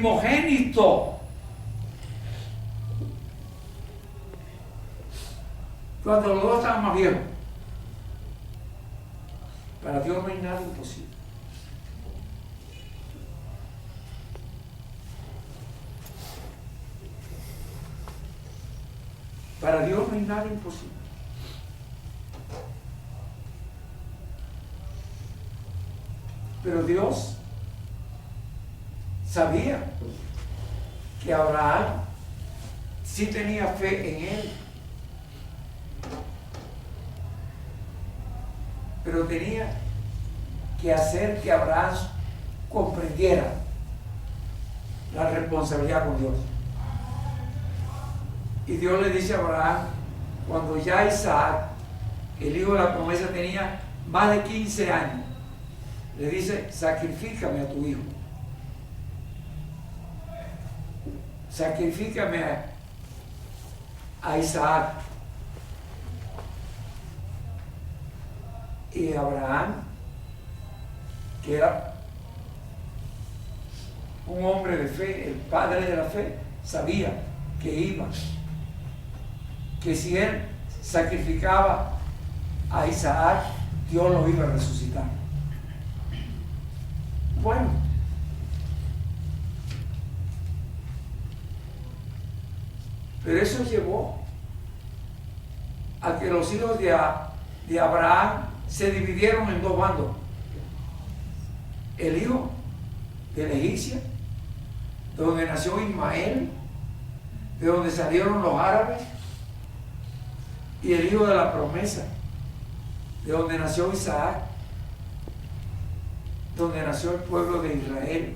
primogénito. Cuando los dos estaban más viejos. Para Dios no hay nada imposible. Para Dios no hay nada imposible. Pero Dios sabía que Abraham sí tenía fe en él. Pero tenía que hacer que Abraham comprendiera la responsabilidad con Dios. Y Dios le dice a Abraham, cuando ya Isaac, el hijo de la promesa, tenía más de 15 años, le dice, sacrifícame a tu hijo. Sacrifícame a Isaac. Y Abraham, que era un hombre de fe, el padre de la fe, sabía que si él sacrificaba a Isaac, Dios lo iba a resucitar. Bueno, pero eso llevó a que los hijos de Abraham se dividieron en dos bandos. El hijo de la egipcia, de donde nació Ismael, de donde salieron los árabes, y el hijo de la promesa, de donde nació Isaac, donde nació el pueblo de Israel.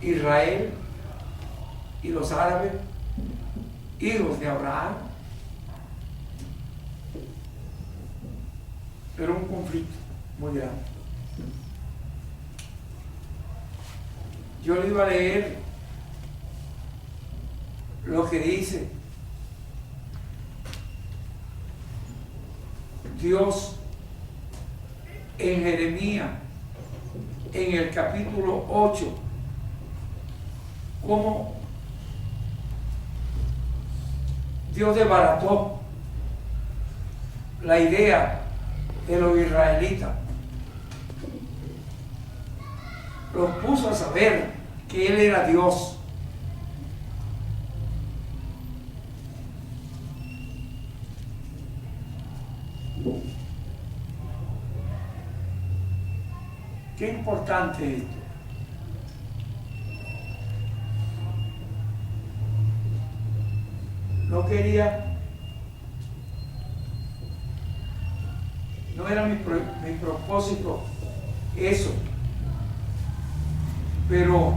Israel y los árabes, hijos de Abraham, pero un conflicto muy grande. Yo le iba a leer lo que dice Dios en Jeremías, en el capítulo 8, cómo Dios desbarató la idea de los israelitas. Los puso a saber que Él era Dios. Qué importante esto. No quería, no era mi propósito eso, pero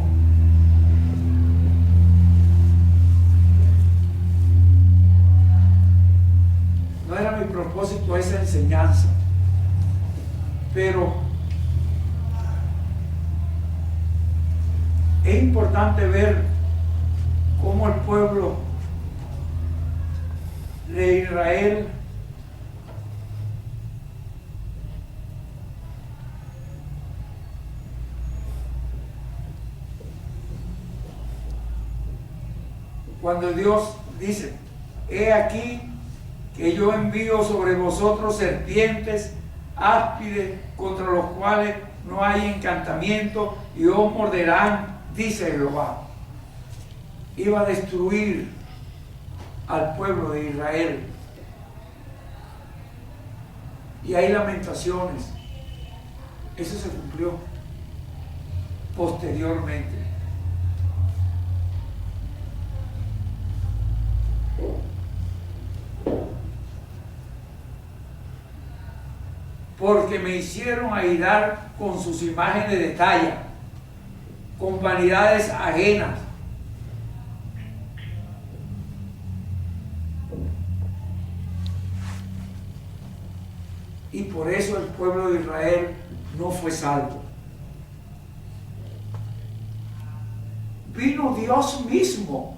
no era mi propósito esa enseñanza, pero es importante ver cómo el pueblo de Israel cuando Dios dice, he aquí que yo envío sobre vosotros serpientes áspides contra los cuales no hay encantamiento y os morderán, dice Jehová. Iba a destruir al pueblo de Israel. Y hay lamentaciones. Eso se cumplió posteriormente. Porque me hicieron airar con sus imágenes de talla, con vanidades ajenas. Y por eso el pueblo de Israel no fue salvo. Vino Dios mismo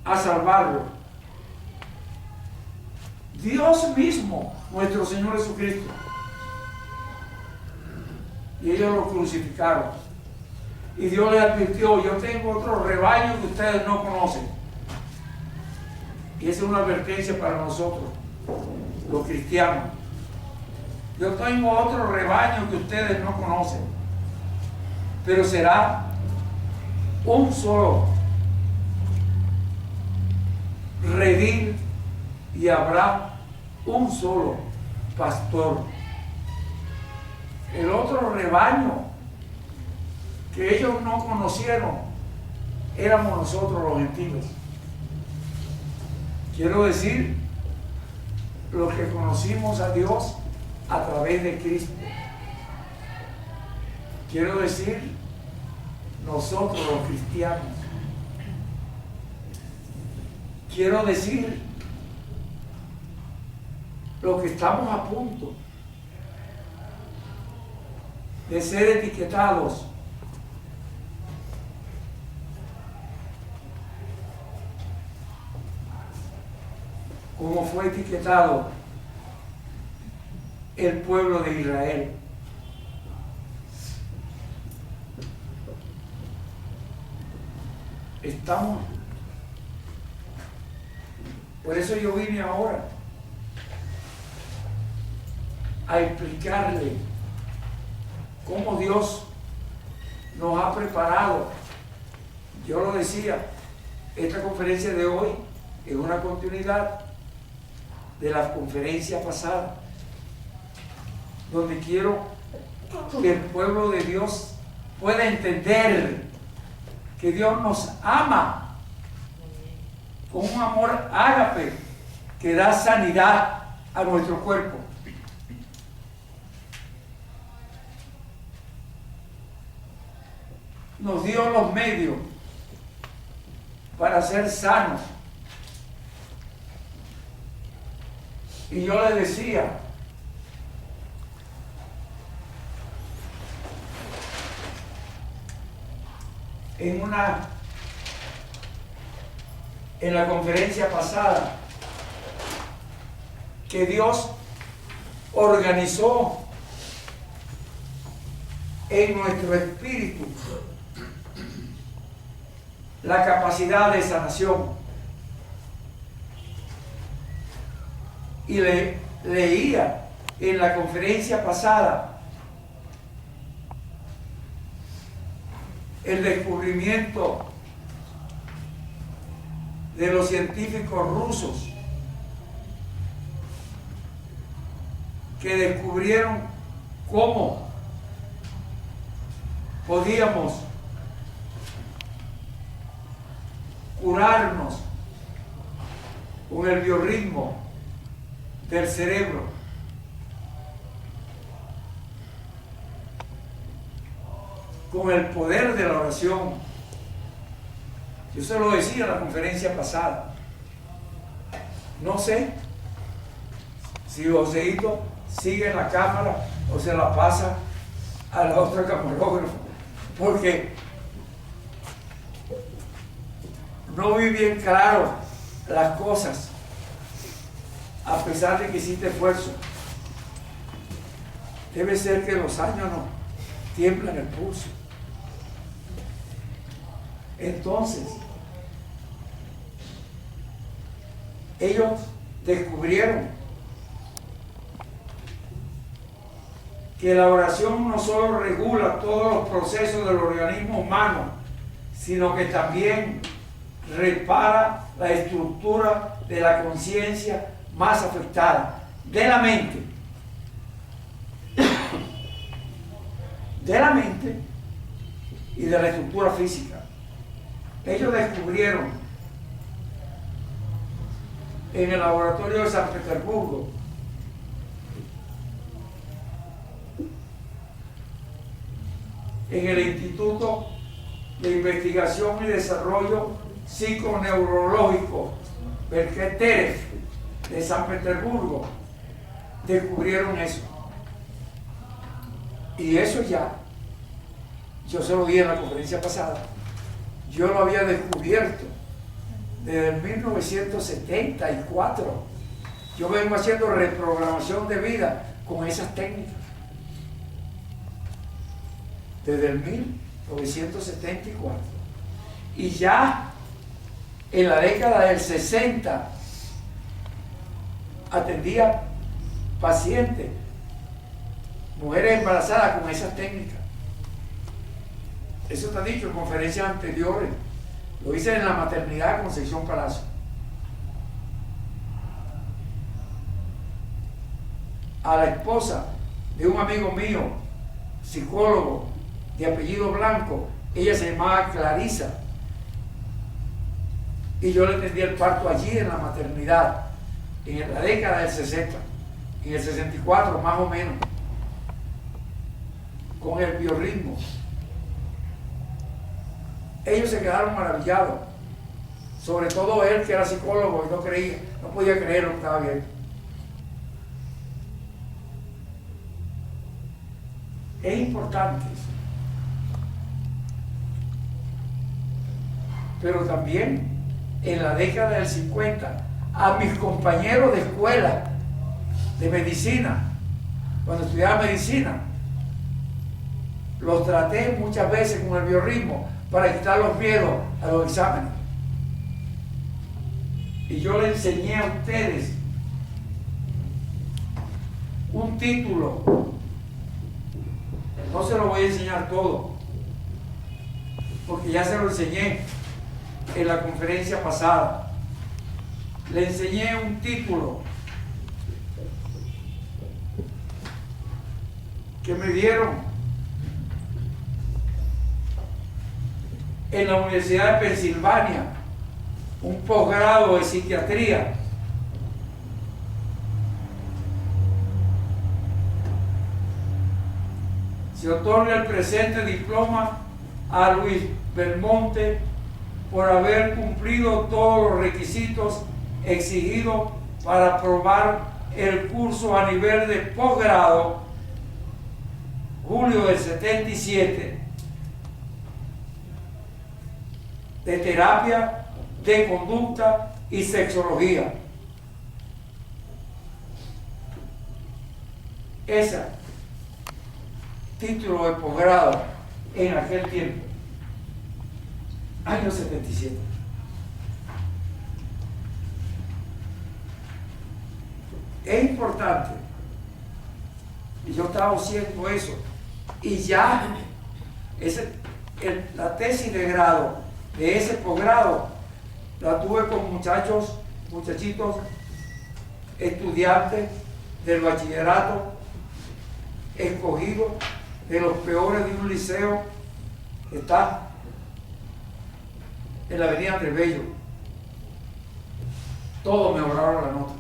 a salvarlo. Dios mismo, nuestro Señor Jesucristo. y ellos lo crucificaron. Y Dios les advirtió: yo tengo otro rebaño que ustedes no conocen. Y esa es una advertencia para nosotros, los cristianos. Yo tengo otro rebaño que ustedes no conocen, pero será un solo redil y habrá un solo pastor. El otro rebaño que ellos no conocieron éramos nosotros, los gentiles. Quiero decir, los que conocimos a Dios a través de Cristo. Quiero decir, nosotros los cristianos. Quiero decir, los que estamos a punto de ser etiquetados como fue etiquetado el pueblo de Israel. Estamos. Por eso yo vine ahora a explicarle cómo Dios nos ha preparado. Yo lo decía, esta conferencia de hoy es una continuidad de la conferencia pasada, donde quiero que el pueblo de Dios pueda entender que Dios nos ama con un amor ágape que da sanidad a nuestro cuerpo. Nos dio los medios para ser sanos. Y yo le decía, en la conferencia pasada, que Dios organizó en nuestro espíritu la capacidad de sanación. Y leía en la conferencia pasada el descubrimiento de los científicos rusos que descubrieron cómo podíamos curarnos con el biorritmo del cerebro. Con el poder de la oración. Yo se lo decía en la conferencia pasada. No sé si Joseito sigue en la cámara o se la pasa a la otra camarógrafa, porque no vi bien claro las cosas, a pesar de que hiciste esfuerzo. Debe ser que los años no tiemblan el pulso. Entonces, ellos descubrieron que la oración no solo regula todos los procesos del organismo humano, sino que también repara la estructura de la conciencia más afectada, de la mente. De la mente y de la estructura física. Ellos descubrieron en el laboratorio de San Petersburgo en el Instituto de Investigación y Desarrollo Psiconeurológico Berketerev de San Petersburgo, descubrieron eso. Y eso ya, yo se lo di en la conferencia pasada, yo lo había descubierto desde el 1974. Yo vengo haciendo reprogramación de vida con esas técnicas. desde el 1974. Y ya en la década del 60 atendía pacientes, mujeres embarazadas con esas técnicas. Eso está dicho en conferencias anteriores. Lo hice en la maternidad con Concepción Palacio. A la esposa de un amigo mío, psicólogo de apellido Blanco, ella se llamaba Clarisa, y yo le atendí el parto allí en la maternidad en la década del 60, en el 64 más o menos, con el biorritmo. Ellos se quedaron maravillados, sobre todo él, que era psicólogo y no creía, no podía creer lo que estaba viendo. Es importante eso. Pero también en la década del 50, a mis compañeros de escuela de medicina, cuando estudiaba medicina, los traté muchas veces con el biorritmo para quitar los miedos a los exámenes. Y yo les enseñé a ustedes un título. No se lo voy a enseñar todo, porque ya se lo enseñé en la conferencia pasada. Le enseñé un título que me dieron en la Universidad de Pensilvania, un posgrado de psiquiatría. Se otorga el presente diploma a Luis Belmonte por haber cumplido todos los requisitos exigidos para aprobar el curso a nivel de posgrado, julio del 77, de terapia de conducta y sexología. Ese título de posgrado en aquel tiempo, año 77. Es importante, y yo estaba haciendo eso, y ya la tesis de grado de ese posgrado la tuve con muchachitos, estudiantes del bachillerato, escogidos de los peores de un liceo que está en la avenida Andrés Bello. Todos mejoraron la nota.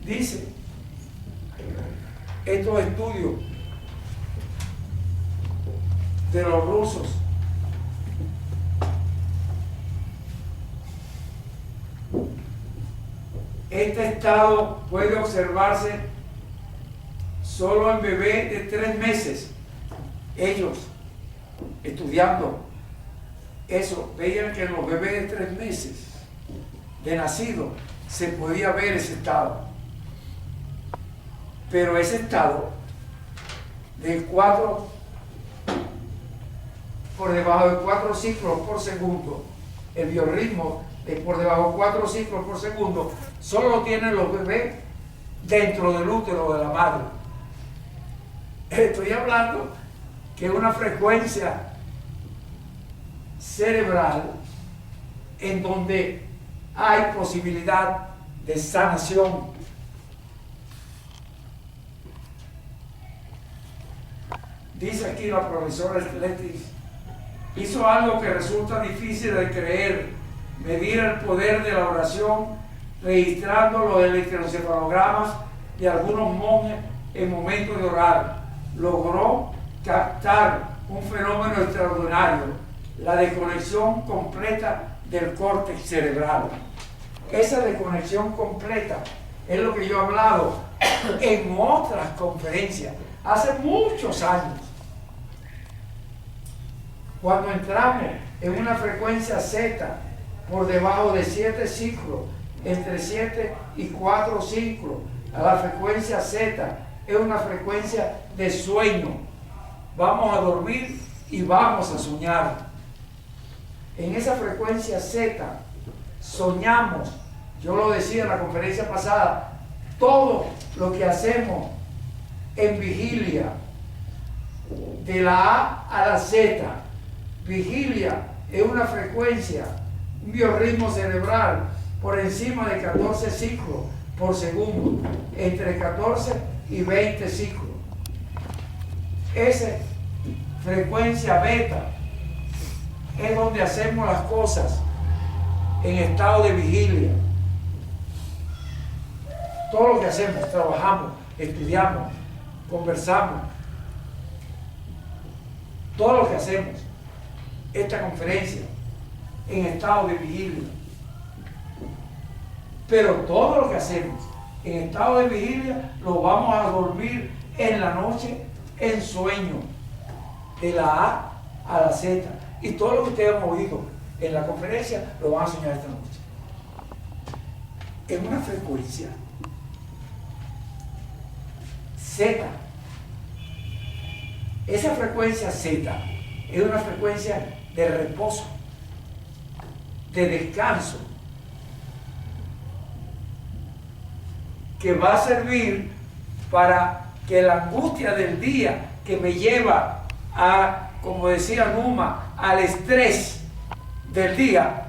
Dice, estos estudios de los rusos este estado puede observarse solo en bebés de 3 meses. Ellos, estudiando eso, veían que en los bebés de 3 meses de nacido se podía ver ese estado. Pero ese estado de 4, por debajo de 4 ciclos por segundo, el biorritmo de por debajo de 4 ciclos por segundo, solo lo tienen los bebés dentro del útero de la madre. Estoy hablando que es una frecuencia cerebral en donde hay posibilidad de sanación. Dice aquí la profesora Esteletris, hizo algo que resulta difícil de creer: medir el poder de la oración registrando los electroencefalogramas de algunos monjes en momentos de orar. Logró captar un fenómeno extraordinario, la desconexión completa del córtex cerebral. Esa desconexión completa es lo que yo he hablado en otras conferencias hace muchos años. Cuando entramos en una frecuencia Z por debajo de 7 ciclos, entre 7 y 4 ciclos, A la frecuencia Z es una frecuencia de sueño. Vamos a dormir y vamos a soñar. En esa frecuencia Z soñamos. Yo lo decía en la conferencia pasada, todo lo que hacemos en vigilia, de la A a la Z, vigilia es una frecuencia, un biorritmo cerebral por encima de 14 ciclos por segundo, entre 14 y 20 ciclos. Esa frecuencia beta es donde hacemos las cosas en estado de vigilia. Todo lo que hacemos, trabajamos, estudiamos, conversamos, todo lo que hacemos, esta conferencia, en estado de vigilia. Pero todo lo que hacemos en estado de vigilia lo vamos a dormir en la noche en sueño, de la A a la Z. Y todo lo que ustedes han oído en la conferencia lo van a soñar esta noche. En una frecuencia Z. Esa frecuencia Z es una frecuencia de reposo, de descanso, que va a servir para que la angustia del día que me lleva a, como decía Numa, al estrés del día,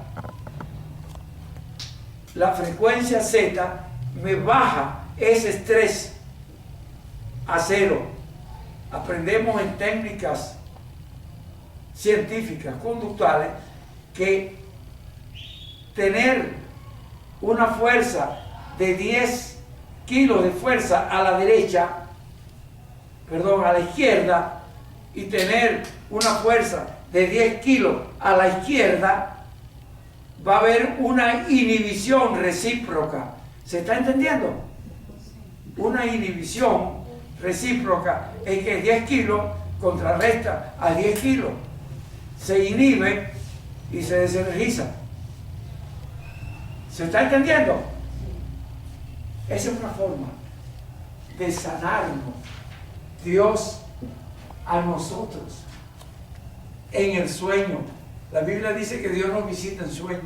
la frecuencia Z me baja ese estrés a cero. Aprendemos en técnicas científicas, conductuales, que tener una fuerza de 10 kilos de fuerza a la derecha, a la izquierda, y tener una fuerza de 10 kilos a la izquierda, va a haber una inhibición recíproca. ¿Se está entendiendo? Una inhibición recíproca es que 10 kilos contrarresta a 10 kilos. Se inhibe y se desenergiza. ¿Se está entendiendo? Esa es una forma de sanarnos Dios a nosotros en el sueño. La Biblia dice que Dios nos visita en sueño.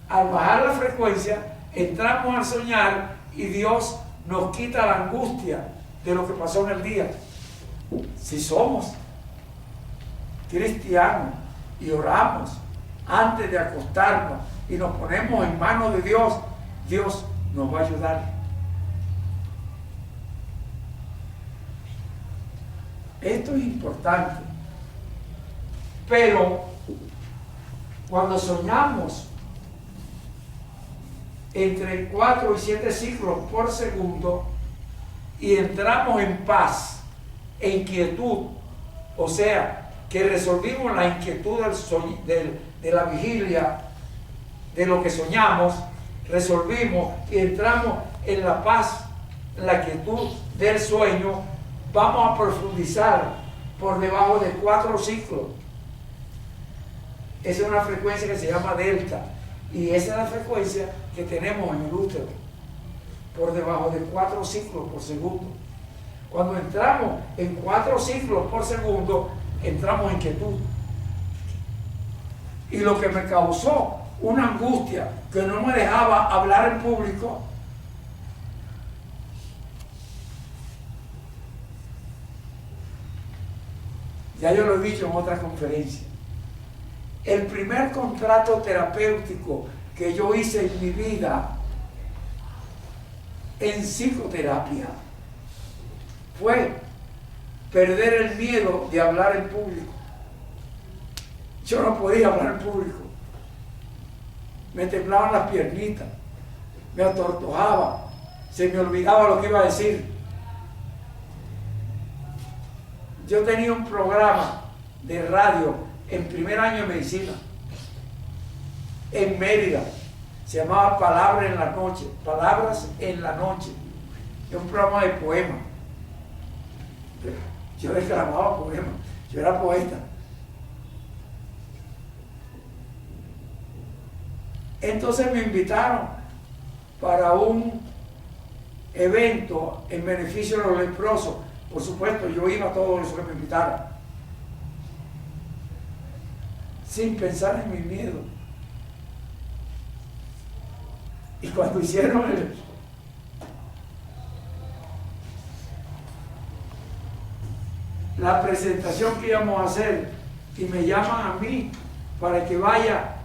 Al bajar la frecuencia, entramos al soñar y Dios nos quita la angustia de lo que pasó en el día. Si somos cristianos y oramos antes de acostarnos y nos ponemos en manos de Dios, Dios nos va a ayudar. Esto es importante. Pero cuando soñamos entre 4 y 7 ciclos por segundo y entramos en paz, en quietud, o sea, que resolvimos la inquietud de la vigilia, de lo que soñamos, resolvimos y entramos en la paz, en la quietud del sueño, vamos a profundizar por debajo de 4 ciclos. Esa es una frecuencia que se llama delta, y esa es la frecuencia que tenemos en el útero, por debajo de 4 ciclos por segundo. Cuando entramos en 4 ciclos por segundo, entramos en quietud. Y lo que me causó una angustia que no me dejaba hablar en público, ya yo lo he dicho en otras conferencias. El primer contrato terapéutico que yo hice en mi vida en psicoterapia fue perder el miedo de hablar en público. Yo no podía hablar en público. Me temblaban las piernitas, me atortojaba, se me olvidaba lo que iba a decir. Yo tenía un programa de radio en primer año de medicina en Mérida, se llamaba Palabras en la Noche, Palabras en la Noche. Es un programa de poemas. Yo declamaba poemas, yo era poeta. Entonces me invitaron para un evento en beneficio de los leprosos. Por supuesto, yo iba a todo eso que me invitaran, sin pensar en mi miedo. Y cuando hicieron la presentación que íbamos a hacer y me llaman a mí para que vaya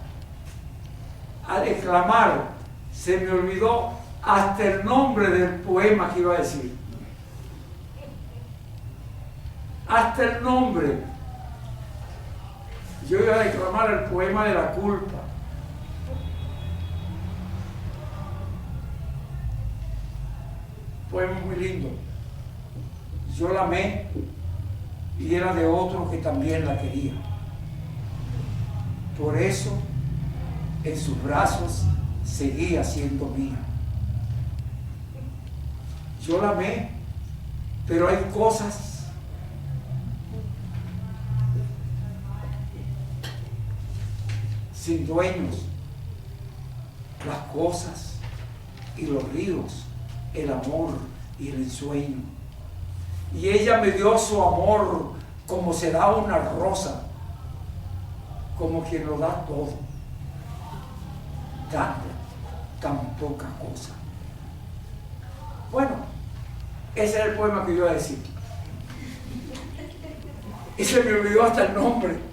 a declamar, se me olvidó hasta el nombre del poema que iba a decir. Hasta el nombre. Yo iba a declamar el poema de la culpa. Poema muy lindo. Yo la amé y era de otro que también la quería. Por eso, en sus brazos seguía siendo mía. Yo la amé, pero hay cosas sin dueños, las cosas y los ríos, el amor y el ensueño. Y ella me dio su amor como se da una rosa, como quien lo da todo, dando tan poca cosa. Bueno, ese es el poema que yo iba a decir. Y se me olvidó hasta el nombre.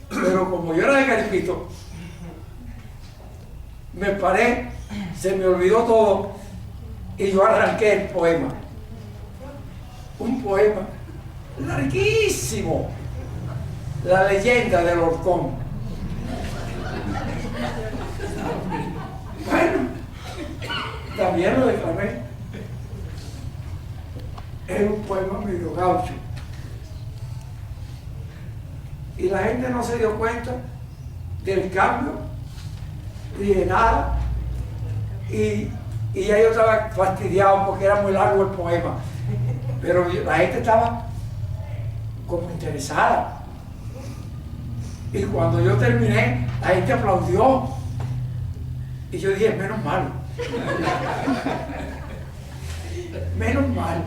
Pero como yo era de Caripito, me paré, se me olvidó todo y yo arranqué el poema. Un poema larguísimo. La leyenda del Horcón. Bueno, también lo declamé. Es un poema medio gaucho. Y la gente no se dio cuenta del cambio ni de nada. Y ya yo estaba fastidiado porque era muy largo el poema. Pero la gente estaba como interesada. Y cuando yo terminé, la gente aplaudió. Y yo dije, menos mal. Menos mal.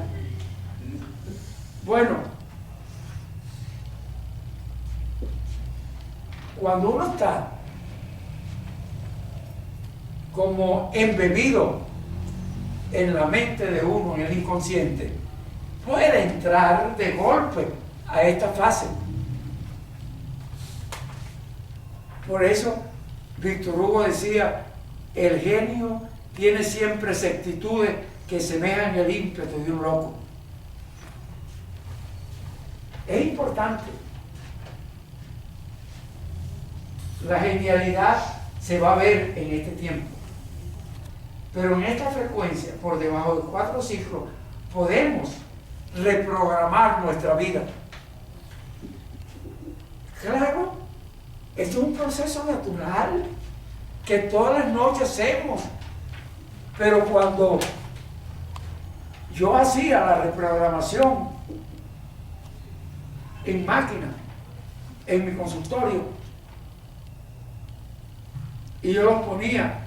Bueno, cuando uno está como embebido en la mente de uno, en el inconsciente, puede entrar de golpe a esta fase. Por eso Víctor Hugo decía, el genio tiene siempre exactitudes que semejan el ímpetu de un loco. Es importante. La genialidad se va a ver en este tiempo. Pero en esta frecuencia, por debajo de 4 ciclos, podemos reprogramar nuestra vida. Claro, esto es un proceso natural que todas las noches hacemos. Pero cuando yo hacía la reprogramación en máquina, en mi consultorio, y yo los ponía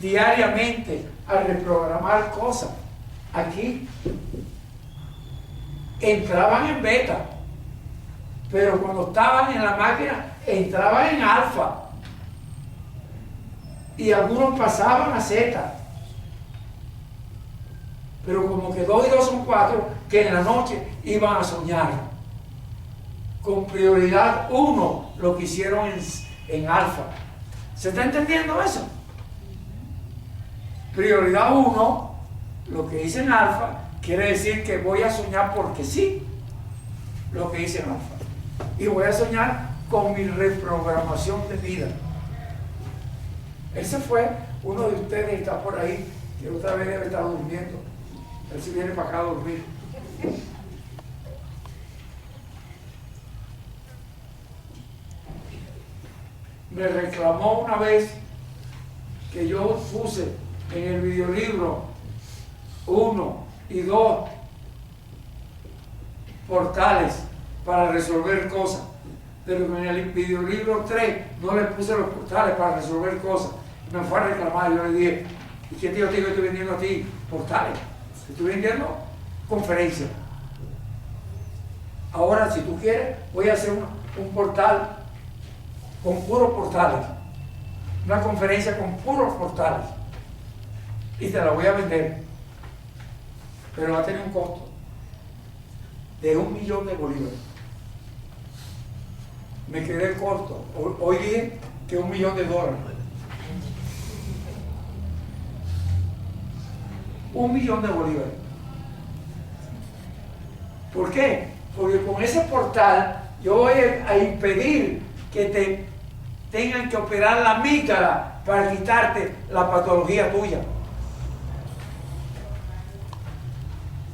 diariamente a reprogramar cosas, aquí entraban en beta, pero cuando estaban en la máquina entraban en alfa, y algunos pasaban a zeta. Pero como que 2 y 2 son 4, que en la noche iban a soñar. Con prioridad 1, lo que hicieron en alfa. ¿Se está entendiendo eso? Prioridad 1, lo que hice en alfa, quiere decir que voy a soñar porque sí, lo que hice en alfa. Y voy a soñar con mi reprogramación de vida. Ese fue uno de ustedes que está por ahí, que otra vez debe estar durmiendo. Él si viene para acá a dormir. Me reclamó una vez que yo puse en el videolibro 1 y 2 portales para resolver cosas, pero en el videolibro 3 no le puse los portales para resolver cosas. me fue a reclamar. Yo le dije, ¿y qué tío te digo que estoy vendiendo a ti? Portales. Estoy vendiendo conferencias. Ahora, si tú quieres, voy a hacer un portal con puros portales. Una conferencia con puros portales. Y te la voy a vender. Pero va a tener un costo de $1.000.000 de bolívares. Me quedé corto. Hoy dije que $1.000.000. $1.000.000 de bolívares. ¿Por qué? Porque con ese portal yo voy a impedir que te tengan que operar la amígdala para quitarte la patología tuya.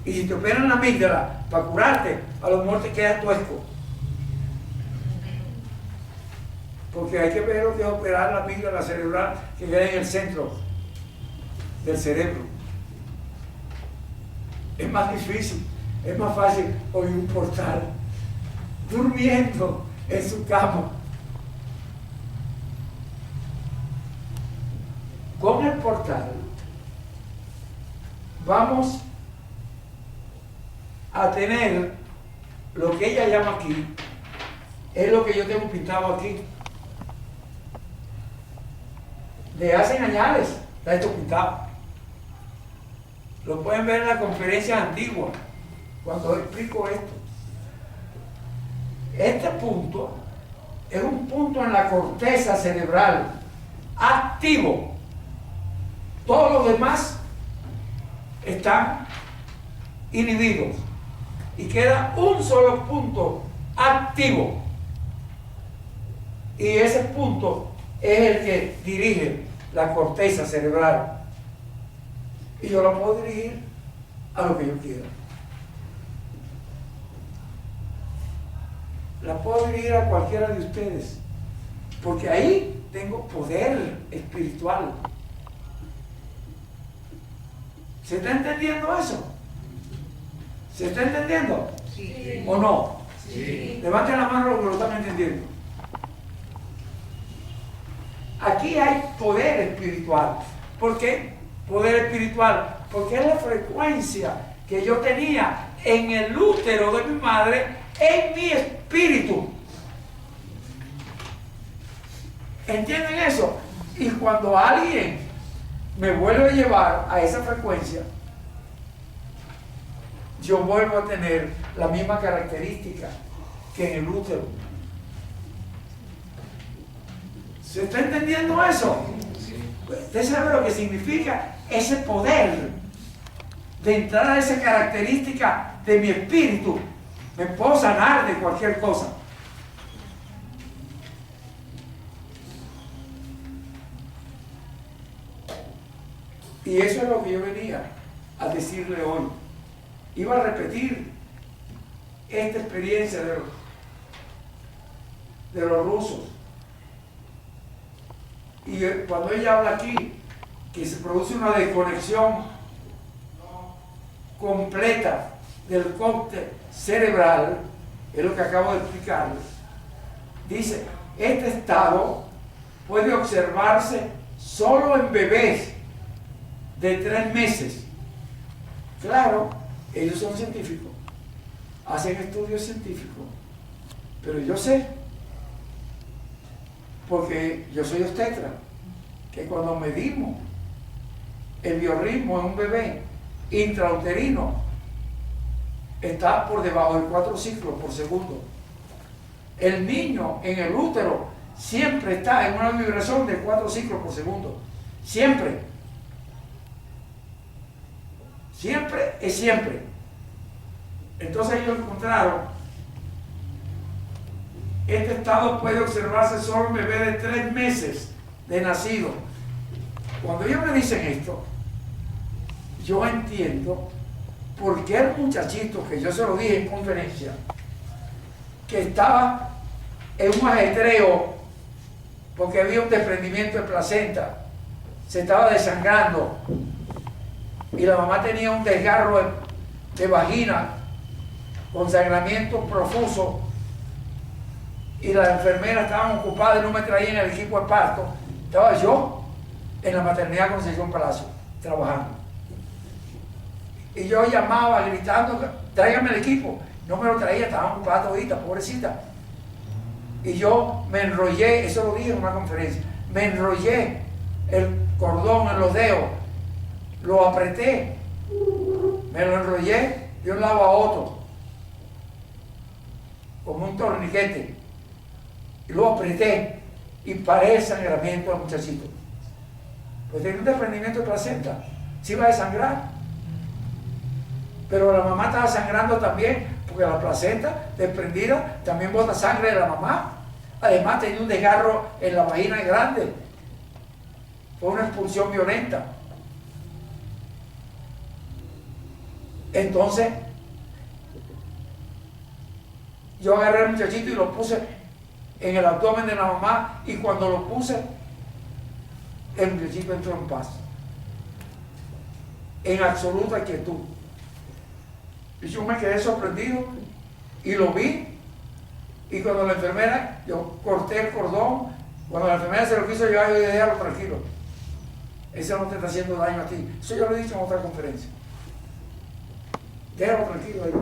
Y si te operan la amígdala para curarte, a lo mejor te quedas tuesco. Porque hay que ver lo que es operar la amígdala cerebral que queda en el centro del cerebro. Es más difícil, es más fácil oír un portal durmiendo en su cama. Con el portal vamos a tener lo que ella llama aquí, es lo que yo tengo pintado aquí. De hace años está esto pintado. Lo pueden ver en las conferencias antiguas, cuando explico esto. Este punto es un punto en la corteza cerebral activo. Todos los demás están inhibidos. Y queda un solo punto activo. Y ese punto es el que dirige la corteza cerebral. Y yo la puedo dirigir a lo que yo quiera. La puedo dirigir a cualquiera de ustedes. Porque ahí tengo poder espiritual. ¿Se está entendiendo eso? ¿Se está entendiendo? Sí. ¿O no? Sí. Levanten la mano los que lo están entendiendo. Aquí hay poder espiritual. ¿Por qué? Poder espiritual. Porque es la frecuencia que yo tenía en el útero de mi madre, en mi espíritu. ¿Entienden eso? Y cuando alguien me vuelve a llevar a esa frecuencia, yo vuelvo a tener la misma característica que en el útero. ¿Se está entendiendo eso? ¿Usted sabe lo que significa ese poder de entrar a esa característica de mi espíritu? Me puedo sanar de cualquier cosa. Y eso es lo que yo venía a decirle hoy. Iba a repetir esta experiencia de los rusos. Y cuando ella habla aquí, que se produce una desconexión completa del cóctel cerebral, es lo que acabo de explicarles. Dice, este estado puede observarse solo en bebés de 3 meses. Claro, ellos son científicos, hacen estudios científicos, pero yo sé, porque yo soy obstetra, que cuando medimos el biorritmo en un bebé intrauterino está por debajo de 4 ciclos por segundo. El niño en el útero siempre está en una vibración de 4 ciclos por segundo, siempre. Siempre es siempre. Entonces ellos encontraron, este estado puede observarse solo en bebé de 3 meses de nacido. Cuando ellos me dicen esto, yo entiendo por qué el muchachito, que yo se lo dije en conferencia, que estaba en un ajetreo porque había un desprendimiento de placenta, se estaba desangrando, y la mamá tenía un desgarro de vagina con sangramiento profuso, y las enfermeras estaban ocupadas y no me traían el equipo de parto. Estaba yo en la maternidad Concepción Palacio, trabajando. Y yo llamaba gritando, tráigame el equipo. No me lo traía, estaban ocupadas toditas, pobrecita. Y yo me enrollé, eso lo dije en una conferencia, me enrollé el cordón en los dedos, lo apreté, me lo enrollé de un lado a otro, como un torniquete, y lo apreté y paré el sangramiento del muchachito. Pues tenía un desprendimiento de placenta, se iba a desangrar. Pero la mamá estaba sangrando también, porque la placenta desprendida también bota sangre de la mamá. Además tenía un desgarro en la vagina grande. Fue una expulsión violenta. Entonces, yo agarré al muchachito y lo puse en el abdomen de la mamá, y cuando lo puse, el muchachito entró en paz, en absoluta quietud. Y yo me quedé sorprendido y lo vi, y cuando la enfermera, yo corté el cordón, cuando la enfermera se lo quiso llevar, yo dije, déjalo tranquilo, eso no te está haciendo daño a ti. Eso yo lo he dicho en otra conferencia, déjalo tranquilo ahí.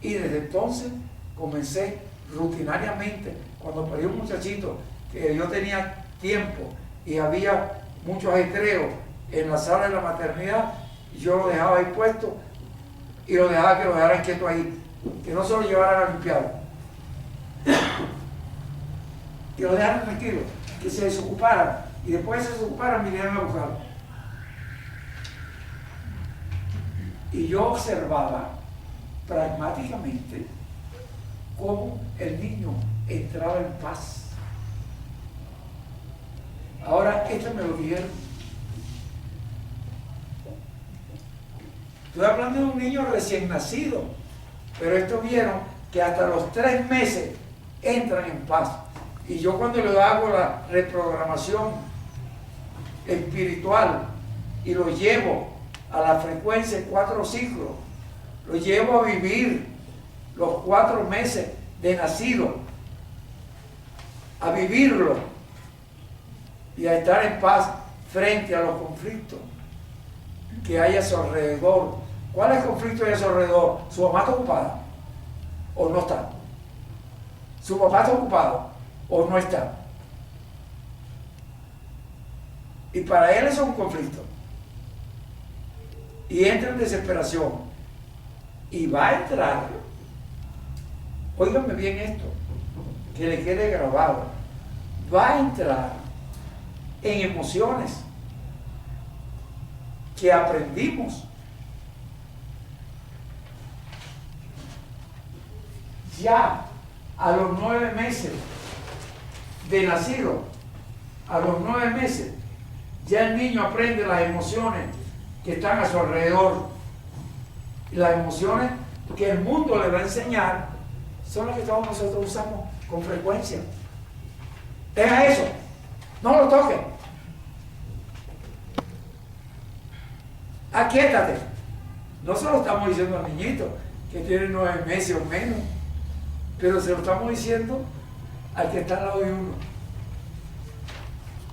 Y desde entonces comencé rutinariamente, cuando parí un muchachito que yo tenía tiempo y había mucho ajetreo en la sala de la maternidad, yo lo dejaba ahí puesto y lo dejaba que lo dejaran quieto ahí, que no se lo llevaran a limpiarlo, que lo dejaran tranquilo, que se desocuparan, y después de que se desocuparan vinieran a buscarlo. Y yo observaba pragmáticamente cómo el niño entraba en paz. Ahora, esto me lo dijeron. Estoy hablando de un niño recién nacido, pero estos vieron que hasta los 3 meses entran en paz. Y yo, cuando le hago la reprogramación espiritual y lo llevo a la frecuencia 4 ciclos, lo llevo a vivir los 4 meses de nacido, a vivirlo y a estar en paz frente a los conflictos que hay a su alrededor. ¿Cuál es el conflicto hay a su alrededor? ¿Su mamá está ocupada o no está? ¿Su papá está ocupado o no está? Y para él eso es un conflicto. Y entra en desesperación. Y va a entrar, óigame bien esto, que le quede grabado, va a entrar en emociones que aprendimos ya a los 9 meses de nacido. A los 9 meses ya el niño aprende las emociones que están a su alrededor, y las emociones que el mundo le va a enseñar son las que todos nosotros usamos con frecuencia. Deja eso, no lo toques, aquíétate. No se lo estamos diciendo al niñito que tiene 9 meses o menos, pero se lo estamos diciendo al que está al lado de uno,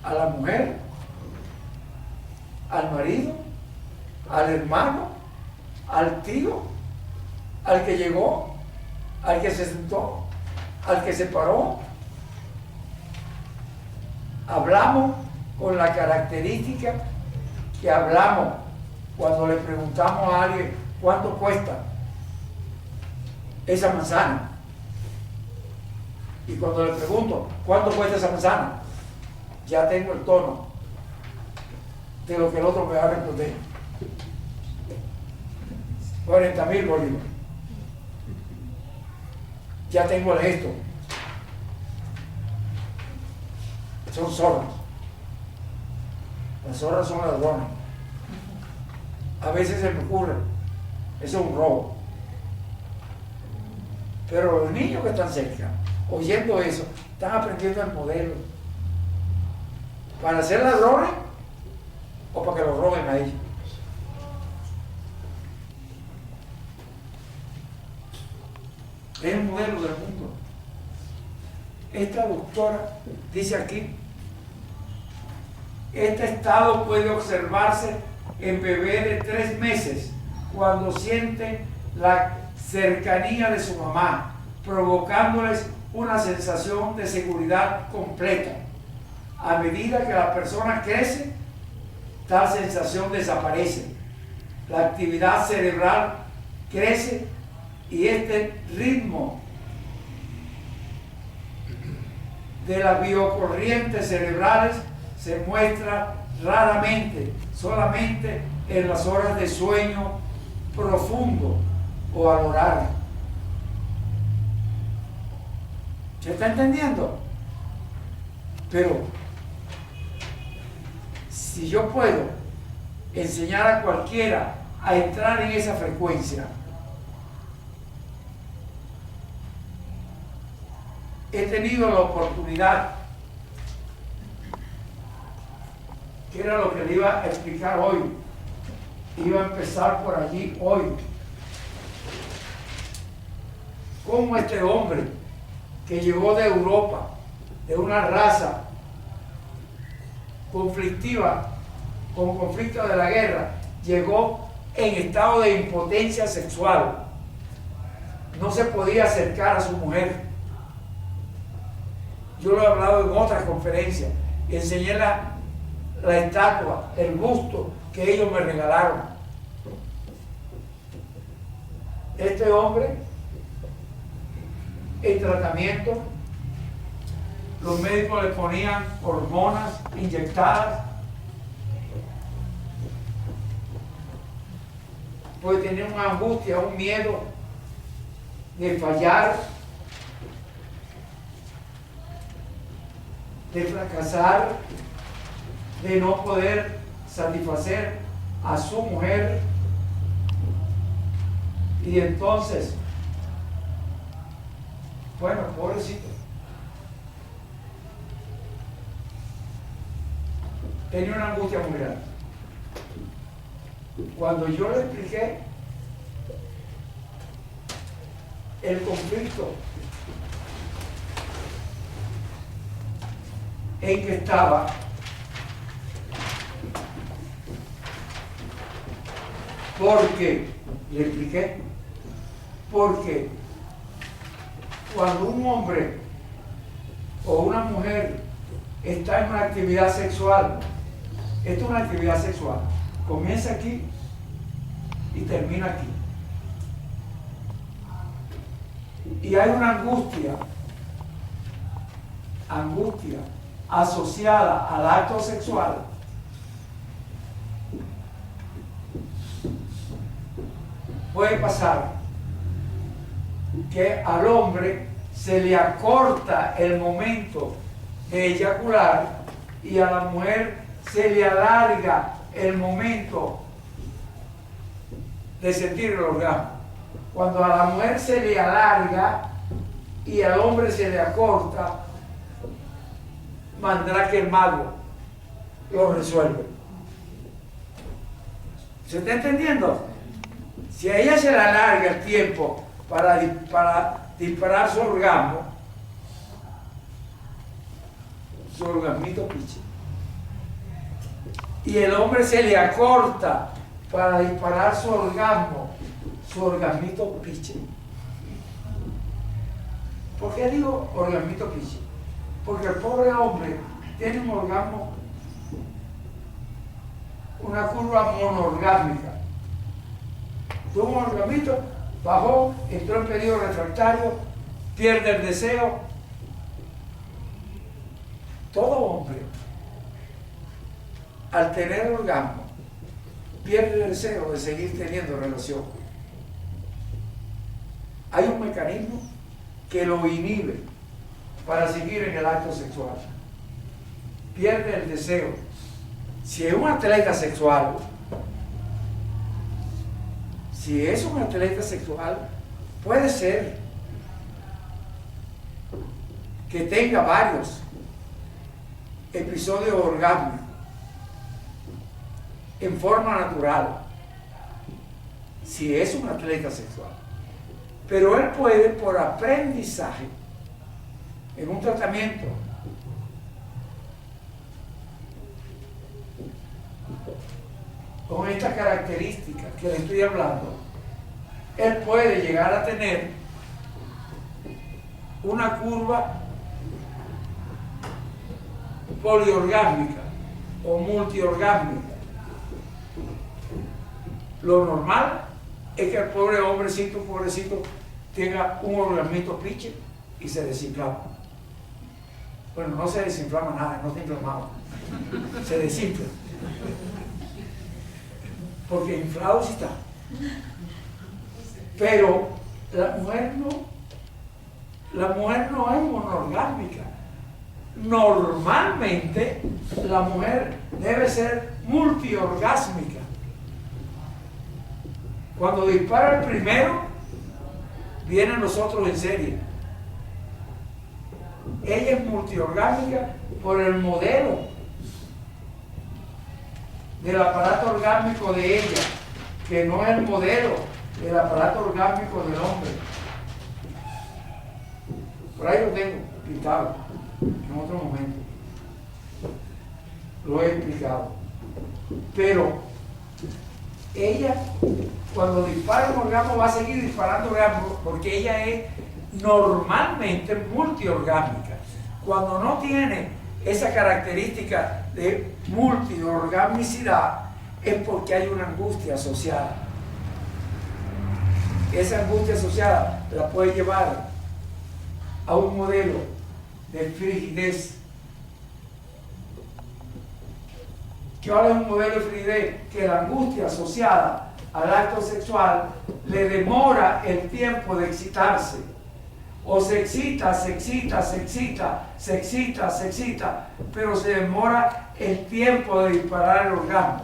a la mujer, al marido, al hermano, al tío, al que llegó, al que se sentó, al que se paró. Hablamos con la característica que hablamos cuando le preguntamos a alguien cuánto cuesta esa manzana. Y cuando le pregunto cuánto cuesta esa manzana, ya tengo el tono de lo que el otro me va a responder. 40.000 bolívares. Ya tengo el gesto. Son zorras. Las zorras son ladrones. A veces se me ocurre, eso es un robo. Pero los niños que están cerca, oyendo eso, están aprendiendo el modelo. ¿Para ser ladrones o para que los roben a ellos? Es el modelo del mundo. Esta doctora dice aquí Este estado puede observarse en bebés de 3 meses cuando sienten la cercanía de su mamá, provocándoles una sensación de seguridad completa. A medida que la persona crece, tal sensación desaparece. La actividad cerebral crece y este ritmo de las biocorrientes cerebrales se muestra raramente, solamente en las horas de sueño profundo o al orar. ¿Se está entendiendo? Pero si yo puedo enseñar a cualquiera a entrar en esa frecuencia, he tenido la oportunidad, que era lo que le iba a explicar hoy, iba a empezar por allí hoy, cómo este hombre que llegó de Europa, de una raza conflictiva, con conflicto de la guerra, llegó en estado de impotencia sexual, no se podía acercar a su mujer. Yo lo he hablado en otras conferencias, enseñé la estatua, el busto que ellos me regalaron. Este hombre, en tratamiento, los médicos le ponían hormonas inyectadas, pues tenía una angustia, un miedo de fallar, de fracasar, de no poder satisfacer a su mujer. Y entonces, bueno, pobrecito, tenía una angustia muy grande. Cuando yo le expliqué el conflicto en que estaba, porque le expliqué, porque cuando un hombre o una mujer está en una actividad sexual, esto es una actividad sexual, comienza aquí y termina aquí, y hay una angustia asociada al acto sexual, puede pasar que al hombre se le acorta el momento de eyacular y a la mujer se le alarga el momento de sentir el orgasmo. Cuando a la mujer se le alarga y al hombre se le acorta, mandará que el mago lo resuelve. ¿Se está entendiendo? Si a ella se le alarga el tiempo para disparar su orgasmito piche, y el hombre se le acorta para disparar su orgasmito piche. ¿Por qué digo orgasmito piche? Porque el pobre hombre tiene un orgasmo, una curva monoorgásmica. Tuvo un orgasmito, bajó, entró en periodo refractario, pierde el deseo. Todo hombre, al tener orgasmo, pierde el deseo de seguir teniendo relación. Hay un mecanismo que lo inhibe para seguir en el acto sexual. Pierde el deseo. Si es un atleta sexual, puede ser que tenga varios episodios orgánicos en forma natural, si es un atleta sexual. Pero él puede, por aprendizaje, en un tratamiento, estas características que le estoy hablando, él puede llegar a tener una curva poliorgásmica o multiorgásmica. Lo normal es que el pobre hombrecito, pobrecito, tenga un orgasmito piche y se desinflama. Bueno, no se desinflama nada, no está inflamado, se desinfla. Porque inflado sí está. Pero la mujer no es monorgásmica. Normalmente la mujer debe ser multiorgásmica. Cuando dispara el primero, vienen los otros en serie. Ella es multiorgásmica por el modelo del aparato orgásmico de ella, que no es el modelo del aparato orgásmico del hombre. Por ahí lo tengo explicado en otro momento. Lo he explicado. Pero ella, cuando dispara un orgasmo, va a seguir disparando orgasmos porque ella es normalmente multiorgásmica. Cuando no tiene esa característica de multiorgasmicidad, es porque hay una angustia asociada. Esa angustia asociada la puede llevar a un modelo de frigidez. ¿Qué ahora es un modelo de frigidez? Que la angustia asociada al acto sexual le demora el tiempo de excitarse. O se excita, pero se demora el tiempo de disparar el orgasmo.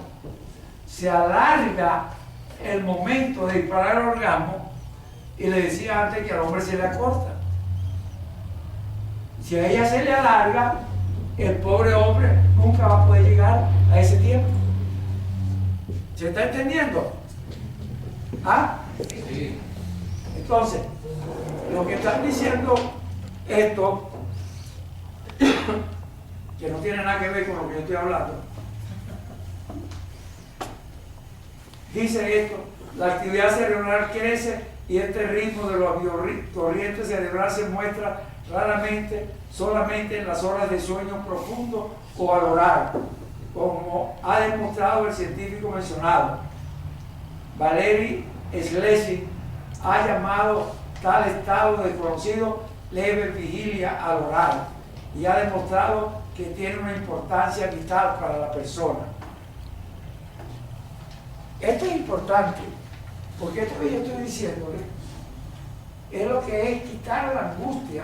Se alarga el momento de disparar el orgasmo, y le decía antes que al hombre se le acorta. Si a ella se le alarga, el pobre hombre nunca va a poder llegar a ese tiempo. ¿Se está entendiendo? ¿Ah? Sí. Entonces, lo que están diciendo esto, que no tiene nada que ver con lo que yo estoy hablando, dice esto: la actividad cerebral crece y este ritmo de la corriente cerebral se muestra raramente solamente en las horas de sueño profundo o al orar, como ha demostrado el científico mencionado. Valery Schlesing ha llamado tal estado de conocido leve vigilia al orar, y ha demostrado que tiene una importancia vital para la persona. Esto es importante, porque esto que yo estoy diciéndole es lo que es quitar la angustia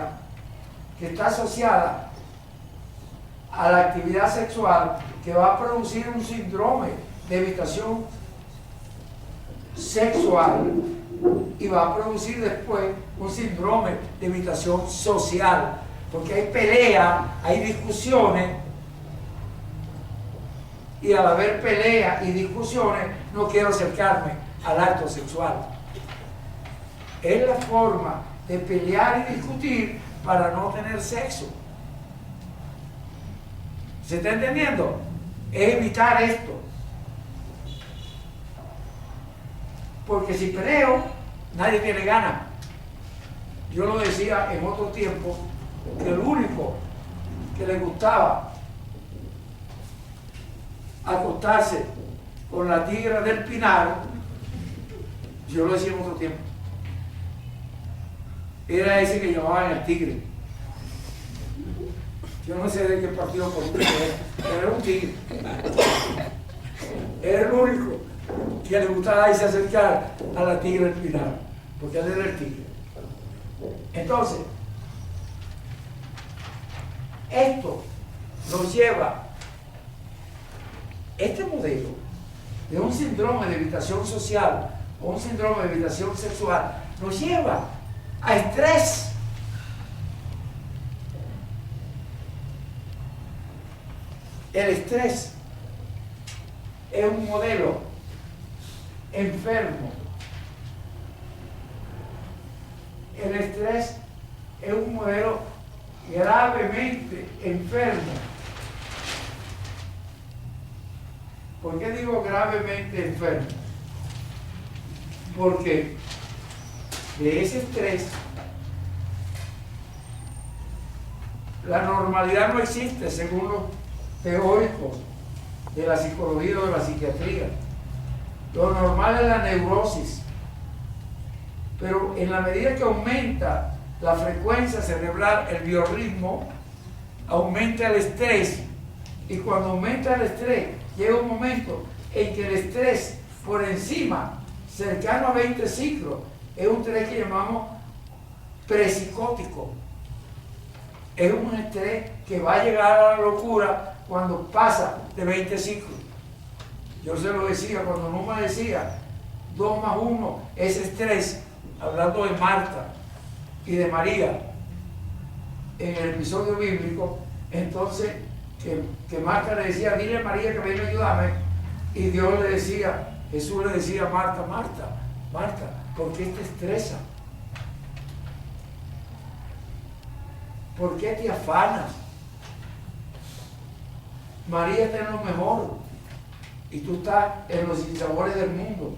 que está asociada a la actividad sexual, que va a producir un síndrome de evitación sexual y va a producir después un síndrome de evitación social, porque hay pelea, hay discusiones, y al haber pelea y discusiones no quiero acercarme al acto sexual. Es la forma de pelear y discutir para no tener sexo. ¿Se está entendiendo? Es evitar esto. Porque si peleo, nadie tiene ganas. Yo lo decía en otro tiempo, que el único que le gustaba acostarse con la tigra del Pinar, yo lo decía en otro tiempo, era ese que llamaban el tigre. Yo no sé de qué partido político era, pero era un tigre. Era el único que le gustaba irse a acercar a la tigre del Pinar, porque él era el tigre. Entonces, esto nos lleva, este modelo de un síndrome de evitación social o un síndrome de evitación sexual, nos lleva a estrés. El estrés es un modelo enfermo. El estrés es un modelo gravemente enfermo. ¿Por qué digo gravemente enfermo? Porque de ese estrés, la normalidad no existe según los teóricos de la psicología o de la psiquiatría. Lo normal es la neurosis. Pero en la medida que aumenta la frecuencia cerebral, el biorritmo, aumenta el estrés. Y cuando aumenta el estrés, llega un momento en que el estrés por encima, cercano a 20 ciclos, es un estrés que llamamos prepsicótico. Es un estrés que va a llegar a la locura cuando pasa de 20 ciclos. Yo se lo decía cuando Numa decía 2 más 1 es estrés, hablando de Marta y de María en el episodio bíblico. Entonces que Marta le decía, dile a María que venga a ayudarme, y Dios le decía, Jesús le decía a Marta, Marta, Marta, ¿por qué te estresa? ¿Por qué te afanas? María está en lo mejor y tú estás en los sinsabores del mundo.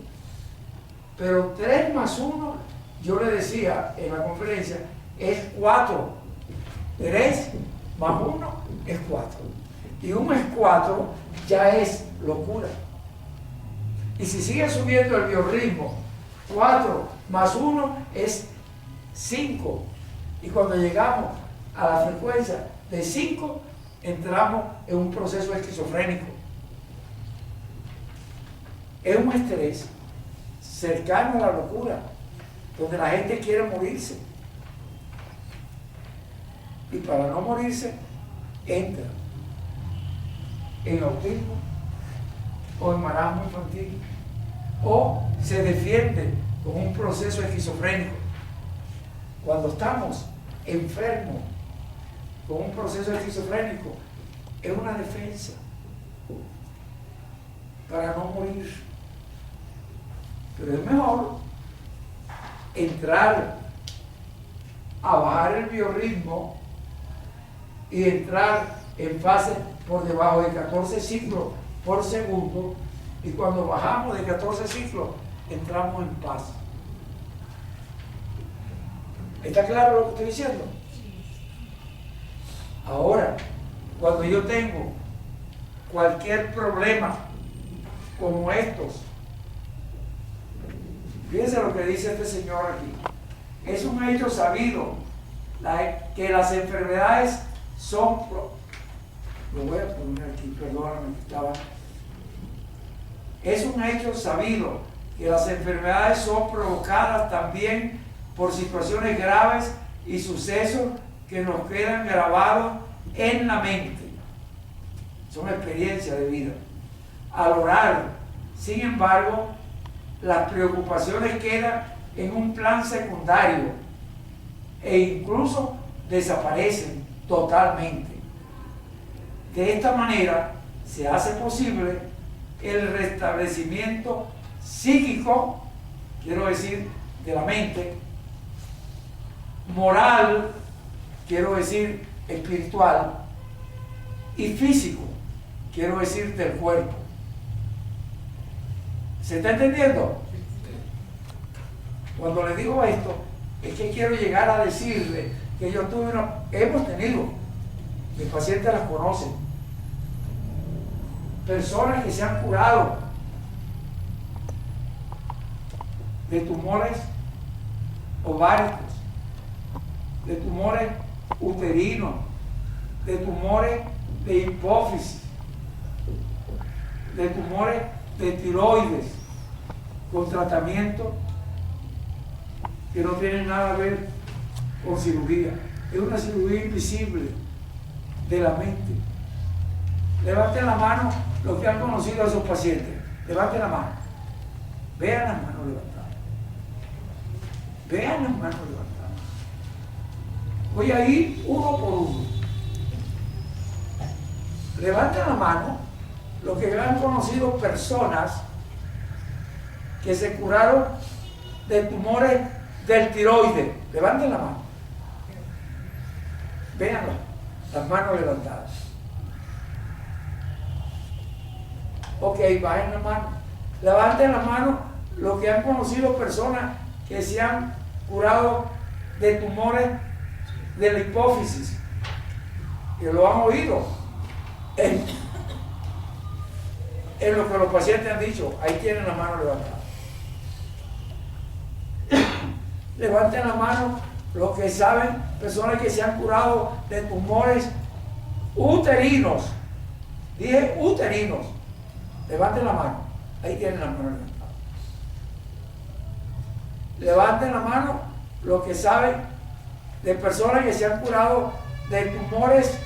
Pero 3 más 1, yo le decía en la conferencia, es 4. 3 más 1 es 4. Y 1 es 4, ya es locura. Y si sigue subiendo el biorritmo, 4 más 1 es 5. Y cuando llegamos a la frecuencia de 5, entramos en un proceso esquizofrénico. Es un estrés cercano a la locura, donde la gente quiere morirse. Y para no morirse, entra en autismo o en marasmo infantil, o se defiende con un proceso esquizofrénico. Cuando estamos enfermos con un proceso esquizofrénico, es una defensa para no morir. Pero es mejor entrar a bajar el biorritmo y entrar en fase por debajo de 14 ciclos por segundo, y cuando bajamos de 14 ciclos entramos en paz. ¿Está claro lo que estoy diciendo? Ahora, cuando yo tengo cualquier problema como estos, fíjense lo que dice este señor aquí. Es un hecho sabido que las enfermedades son... Lo voy a poner aquí, perdóname que estaba... Es un hecho sabido que las enfermedades son provocadas también por situaciones graves y sucesos que nos quedan grabados en la mente. Son experiencias de vida. Al orar, sin embargo, las preocupaciones quedan en un plan secundario e incluso desaparecen totalmente. De esta manera se hace posible el restablecimiento psíquico, quiero decir, de la mente, moral, quiero decir, espiritual, y físico, quiero decir, del cuerpo. ¿Se está entendiendo? Cuando le digo esto, es que quiero llegar a decirle que yo tuve hemos tenido, mis pacientes las conocen, personas que se han curado de tumores ováricos, de tumores uterinos, de tumores de hipófisis, de tumores de tiroides, con tratamiento que no tienen nada que ver con cirugía. Es una cirugía invisible de la mente. Levanten la mano los que han conocido a esos pacientes. Levanten la mano. Vean las manos levantadas. Vean las manos levantadas. Voy a ir uno por uno. Levanten la mano los que han conocido personas que se curaron de tumores del tiroides. Levanten la mano. Vean las manos levantadas. Ok, bajen la mano. Levanten la mano los que han conocido personas que se han curado de tumores de la hipófisis, que lo han oído en lo que los pacientes han dicho. Ahí tienen la mano levantada. Levanten la mano los que saben, personas que se han curado de tumores uterinos. Dije uterinos. Levanten la mano. Ahí tienen la mano levantada. Levanten la mano los que saben de personas que se han curado de tumores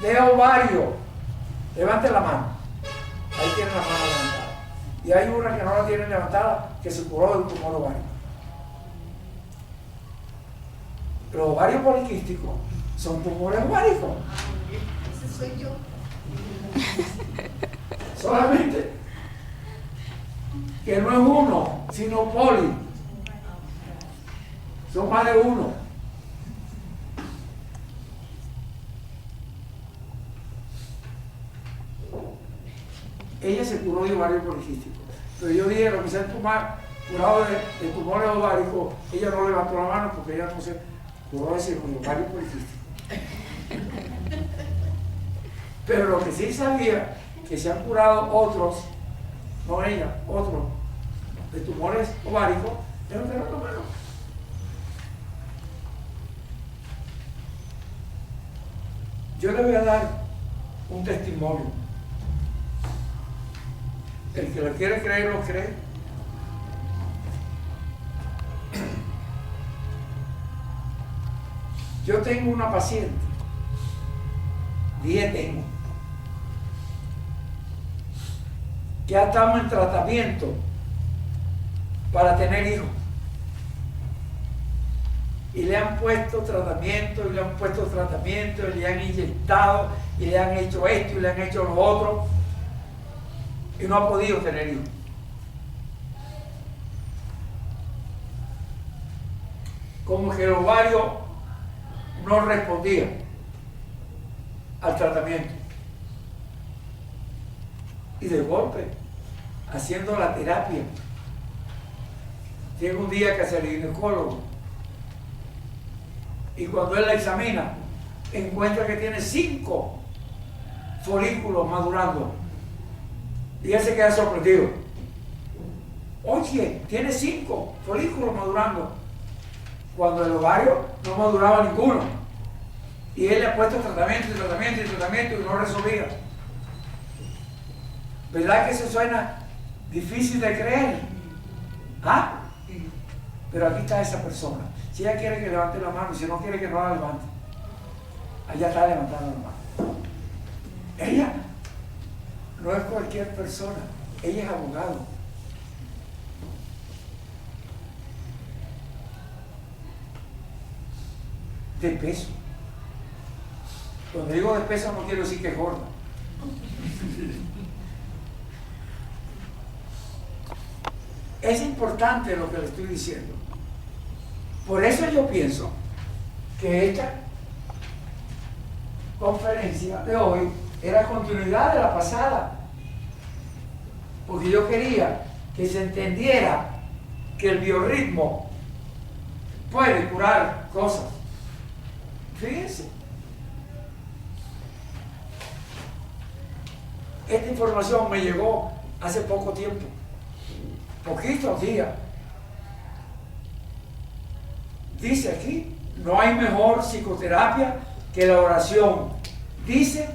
de ovario. Levanten la mano. Ahí tienen la mano levantada. Y hay una que no la tienen levantada, que se curó de un tumor ovario. Los ovarios poliquísticos son tumores ováricos. Ese soy yo. Solamente que no es uno, sino poli. Son más de uno. Ella se curó de ovarios poliquísticos. Pero yo dije, lo que se han curado de tumores ováricos, ella no levantó la mano porque ella no se curó de ovario poliquístico. Pero lo que sí sabía, que se han curado otros, no ella, otros, de tumores ováricos, yo no tengo la mano. Yo le voy a dar un testimonio. El que lo quiere creer, lo cree. Yo tengo una paciente, 10 tengo, que ha estado en tratamiento para tener hijos. Y le han puesto tratamiento, y le han puesto tratamiento, y le han inyectado, y le han hecho esto, y le han hecho lo otro, y no ha podido tener hijos. Como que el ovario no respondía al tratamiento. Y de golpe, haciendo la terapia, llega un día que hace el ginecólogo, y cuando él la examina, encuentra que tiene 5 folículos madurando. Y él se queda sorprendido. Oye, tiene 5 folículos madurando, cuando el ovario no maduraba ninguno. Y él le ha puesto tratamiento y tratamiento y tratamiento y no resolvía. ¿Verdad que eso suena difícil de creer? ¿Ah? Pero aquí está esa persona. Si ella quiere que levante la mano, si no quiere que no la levante. Allá está levantando la mano. Ella no es cualquier persona, ella es abogado. De peso. Cuando digo de peso no quiero decir que es gorda. Es importante lo que le estoy diciendo. Por eso yo pienso que esta conferencia de hoy era continuidad de la pasada. Porque yo quería que se entendiera que el biorritmo puede curar cosas. Fíjense. Esta información me llegó hace poco tiempo. Poquitos días. Dice aquí, no hay mejor psicoterapia que la oración. Dice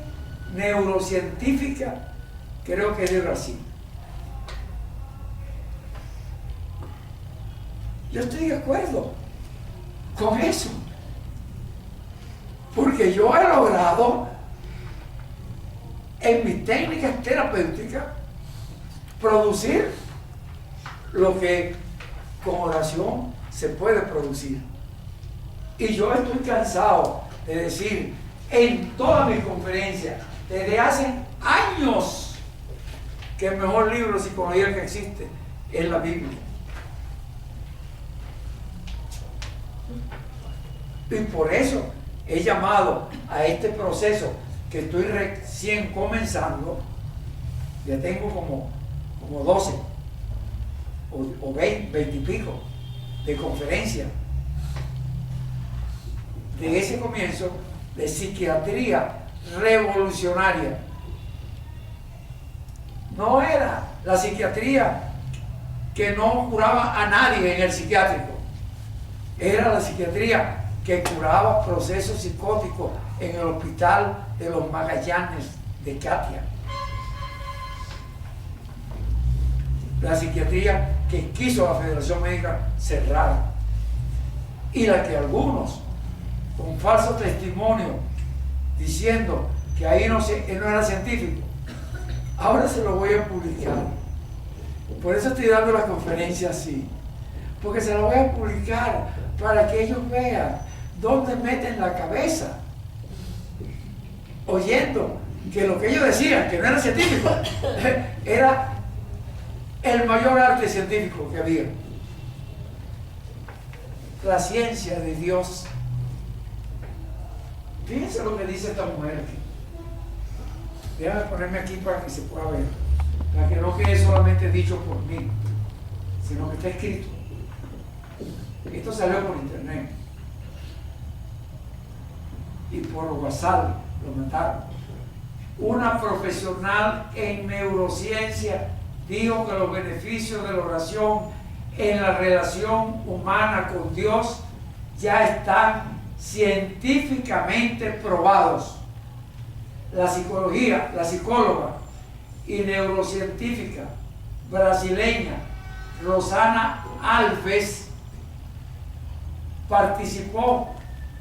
neurocientífica, creo que es de Brasil. Yo estoy de acuerdo con eso. Porque yo he logrado en mis técnicas terapéuticas producir lo que con oración se puede producir. Y yo estoy cansado de decir en todas mis conferencias, desde hace años, que el mejor libro de psicología que existe es la Biblia. Y por eso he llamado a este proceso que estoy recién comenzando Ya tengo como 12 o 20 y pico de conferencias de ese comienzo de psiquiatría revolucionaria. No era la psiquiatría que no curaba a nadie en el psiquiátrico, era la psiquiatría que curaba procesos psicóticos en el hospital de los Magallanes de Katia. La psiquiatría que quiso la Federación Médica cerrar, y la que algunos con falso testimonio diciendo que ahí no era científico, ahora se lo voy a publicar. Por eso estoy dando la conferencia así, porque se lo voy a publicar para que ellos vean dónde meten la cabeza oyendo que lo que ellos decían que no era científico era el mayor arte científico que había. La ciencia de Dios. Fíjense lo que dice esta mujer aquí. Déjame ponerme aquí para que se pueda ver, para que no quede solamente dicho por mí, sino que está escrito. Esto salió por internet y por WhatsApp lo mandaron. Una profesional en neurociencia dijo que los beneficios de la oración en la relación humana con Dios ya están científicamente probados. La psicóloga y neurocientífica brasileña Rosana Alves participó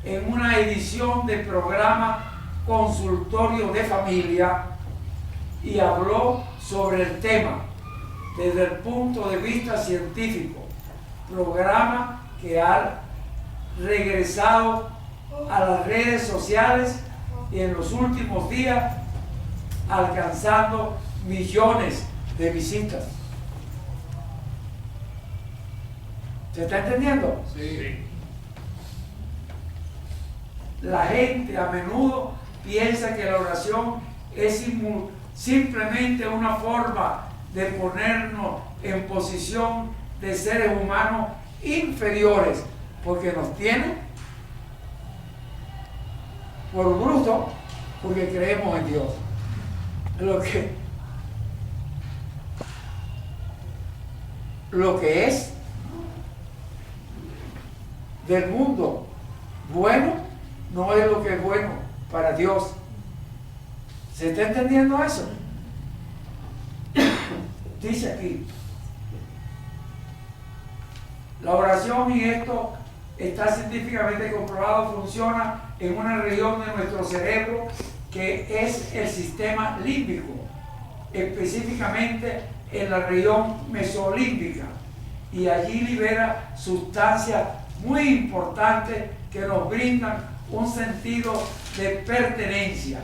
en una edición del programa Consultorio de Familia y habló sobre el tema desde el punto de vista científico, programa que ha regresado a las redes sociales y en los últimos días alcanzando millones de visitas. ¿Se está entendiendo? Sí. La gente a menudo piensa que la oración es simplemente una forma de ponernos en posición de seres humanos inferiores, porque nos tienen por bruto, porque creemos en Dios. Lo que es del mundo bueno no es lo que es bueno para Dios. ¿Se está entendiendo eso? Dice aquí, la oración, y esto está científicamente comprobado, funciona en una región de nuestro cerebro que es el sistema límbico, específicamente en la región mesolímbica, y allí libera sustancias muy importantes que nos brindan un sentido de pertenencia,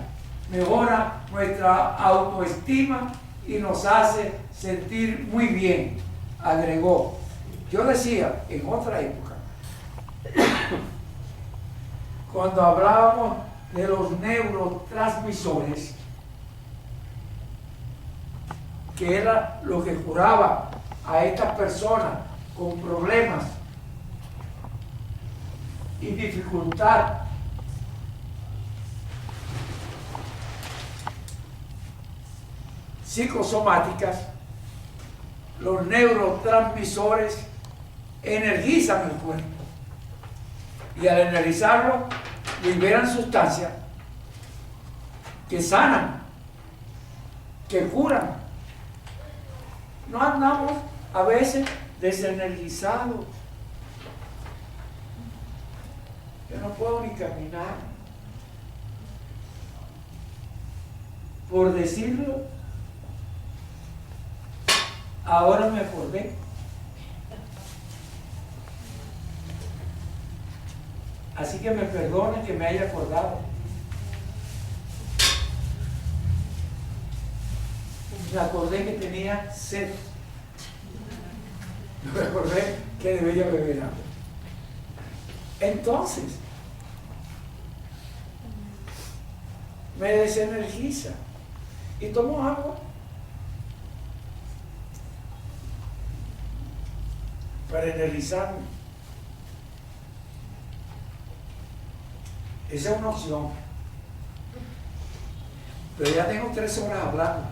mejora nuestra autoestima y nos hace sentir muy bien, agregó. Yo decía en otra época, cuando hablábamos de los neurotransmisores, que era lo que curaba a estas personas con problemas y dificultad psicosomáticas, los neurotransmisores energizan el cuerpo y al energizarlo liberan sustancias que sanan, que curan. No andamos a veces desenergizados. Yo no puedo ni caminar. Por decirlo, ahora me acordé. Así que me perdonen que me haya acordado. Me acordé que tenía sed. Me acordé que debería beber agua. Entonces, me desenergiza. Y tomo agua para energizarme. Esa es una opción. Pero ya tengo 3 horas hablando.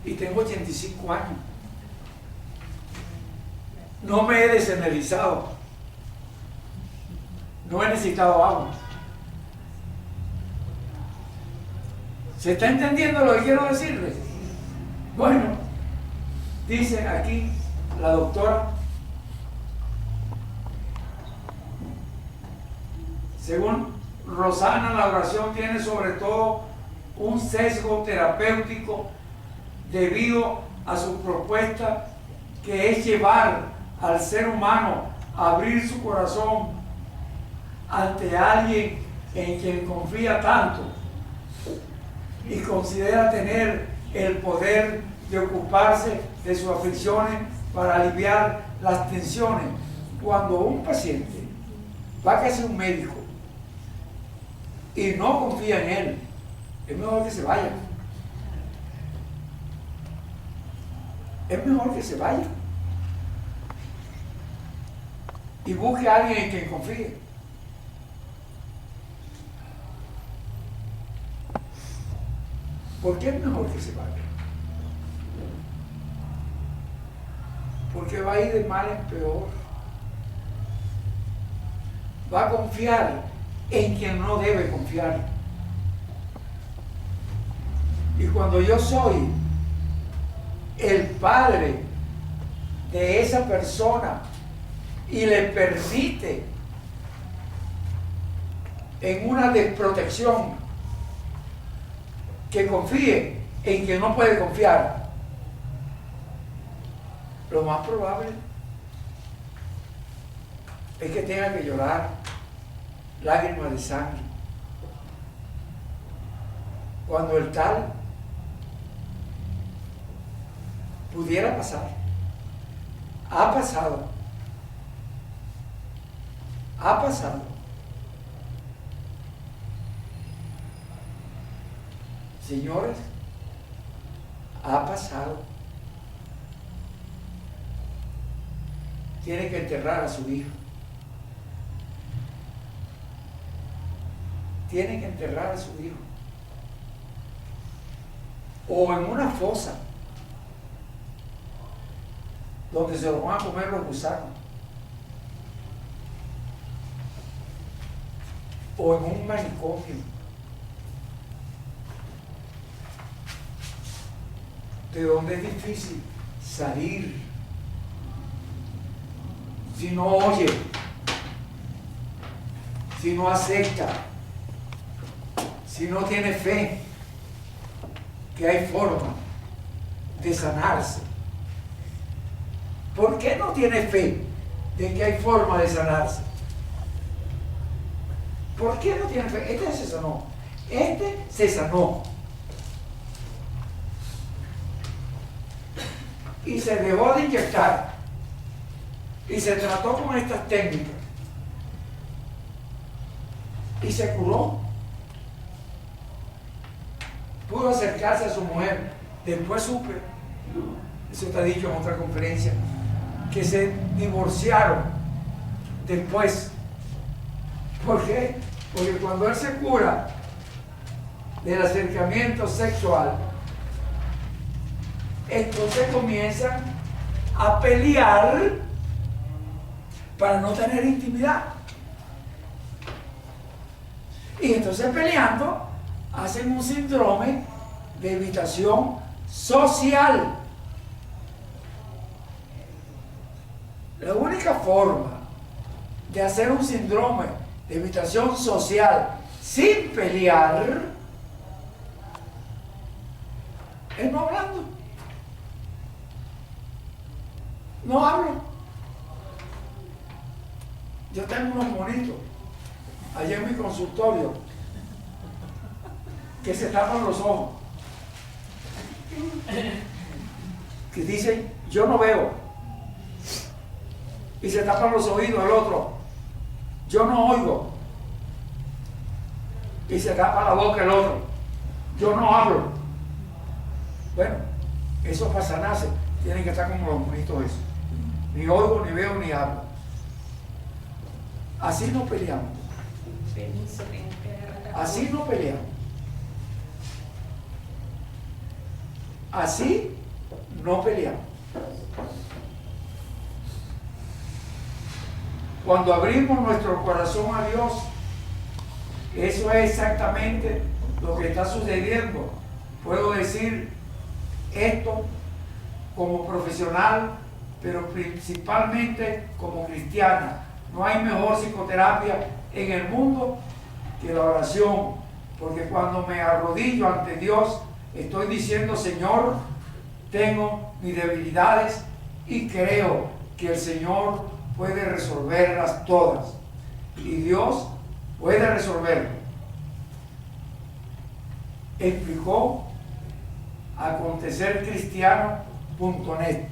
Y tengo 85 años. No me he desenergizado. No he necesitado agua. ¿Se está entendiendo lo que quiero decirles? Bueno, dice aquí la doctora, según Rosana, la oración tiene sobre todo un sesgo terapéutico debido a su propuesta, que es llevar al ser humano a abrir su corazón ante alguien en quien confía tanto y considera tener el poder de ocuparse de sus aflicciones para aliviar las tensiones. Cuando un paciente va a casi un médico y no confía en él, es mejor que se vaya. Es mejor que se vaya y busque a alguien en quien confíe. ¿Por qué es mejor que se vaya? Porque va a ir de mal en peor. Va a confiar en quien no debe confiar. Y cuando yo soy el padre de esa persona y le permite en una desprotección que confíe en quien no puede confiar, lo más probable es que tenga que llorar lágrimas de sangre, cuando el tal pudiera pasar. Ha pasado. Ha pasado. Señores, ha pasado. Tiene que enterrar a su hijo. Tiene que enterrar a su hijo. O en una fosa donde se lo van a comer los gusanos. O en un manicomio. De donde es difícil salir si no oye, si no acepta, si no tiene fe que hay forma de sanarse. ¿Por qué no tiene fe de que hay forma de sanarse? ¿Por qué no tiene fe? Este se sanó. Este se sanó. Y se dejó de inyectar. Y se trató con estas técnicas. Y se curó. Pudo acercarse a su mujer. Después supe, eso está dicho en otra conferencia, que se divorciaron después. ¿Por qué? Porque cuando él se cura del acercamiento sexual, entonces comienzan a pelear para no tener intimidad. Y entonces peleando hacen un síndrome de evitación social. La única forma de hacer un síndrome de evitación social sin pelear es no hablando. No hablo. Yo tengo unos monitos allá en mi consultorio que se tapan los ojos, que dicen yo no veo, y se tapan los oídos el otro, yo no oigo, y se tapa la boca el otro, yo no hablo. Bueno, eso para sanarse, tienen que estar como los monitos esos. Ni oigo, ni veo, ni hablo. Así no peleamos. Permiso, tengo que agarrar la Así no peleamos. Así no peleamos. Cuando abrimos nuestro corazón a Dios, eso es exactamente lo que está sucediendo. Puedo decir esto como profesional, pero principalmente como cristiana. No hay mejor psicoterapia en el mundo que la oración, porque cuando me arrodillo ante Dios, estoy diciendo: Señor, tengo mis debilidades y creo que el Señor puede resolverlas todas. Y Dios puede resolverlo. Explicó acontecercristiano.net.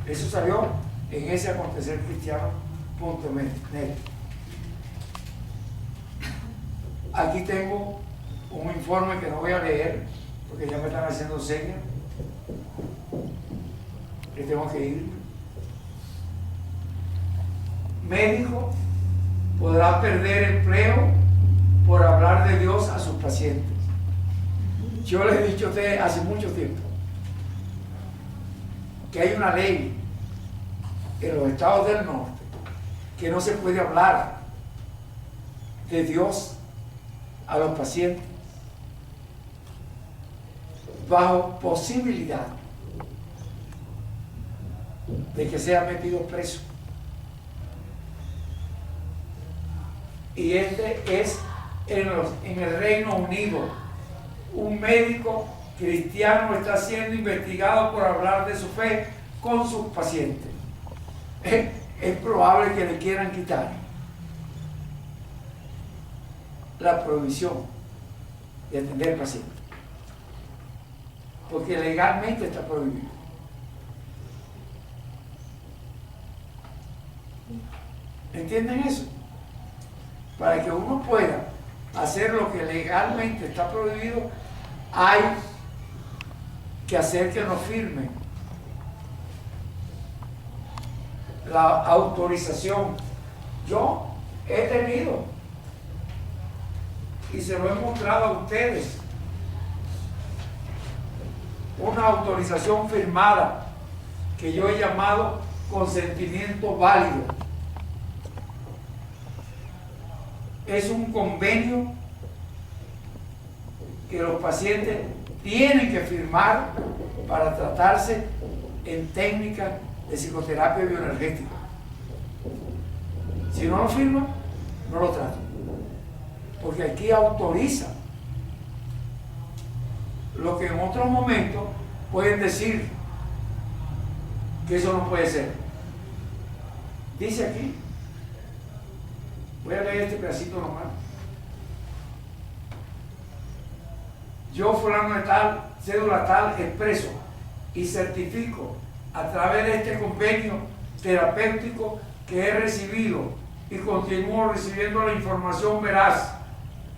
Eso salió en ese acontecercristiano.net. Aquí tengo un informe que no voy a leer porque ya me están haciendo señas que tengo que ir. Médico podrá perder empleo por hablar de Dios a sus pacientes. Yo les he dicho a ustedes hace mucho tiempo que hay una ley en los estados del norte que no se puede hablar de Dios a los pacientes bajo posibilidad de que sea metido preso. Y este es en el Reino Unido. Un médico cristiano está siendo investigado por hablar de su fe con sus pacientes. Es probable que le quieran quitar la prohibición de atender pacientes, porque legalmente está prohibido. ¿Entienden eso? Para que uno pueda hacer lo que legalmente está prohibido, hay que hacer que nos firmen la autorización. Yo he tenido, y se lo he mostrado a ustedes, una autorización firmada que yo he llamado consentimiento válido. Es un convenio que los pacientes tienen que firmar para tratarse en técnicas de psicoterapia bioenergética. Si no lo firman, no lo tratan, porque aquí autoriza lo que en otros momentos pueden decir que eso no puede ser. Dice aquí, voy a leer este pedacito nomás. Yo, fulano de tal, cédula tal, expreso y certifico a través de este convenio terapéutico que he recibido y continúo recibiendo la información veraz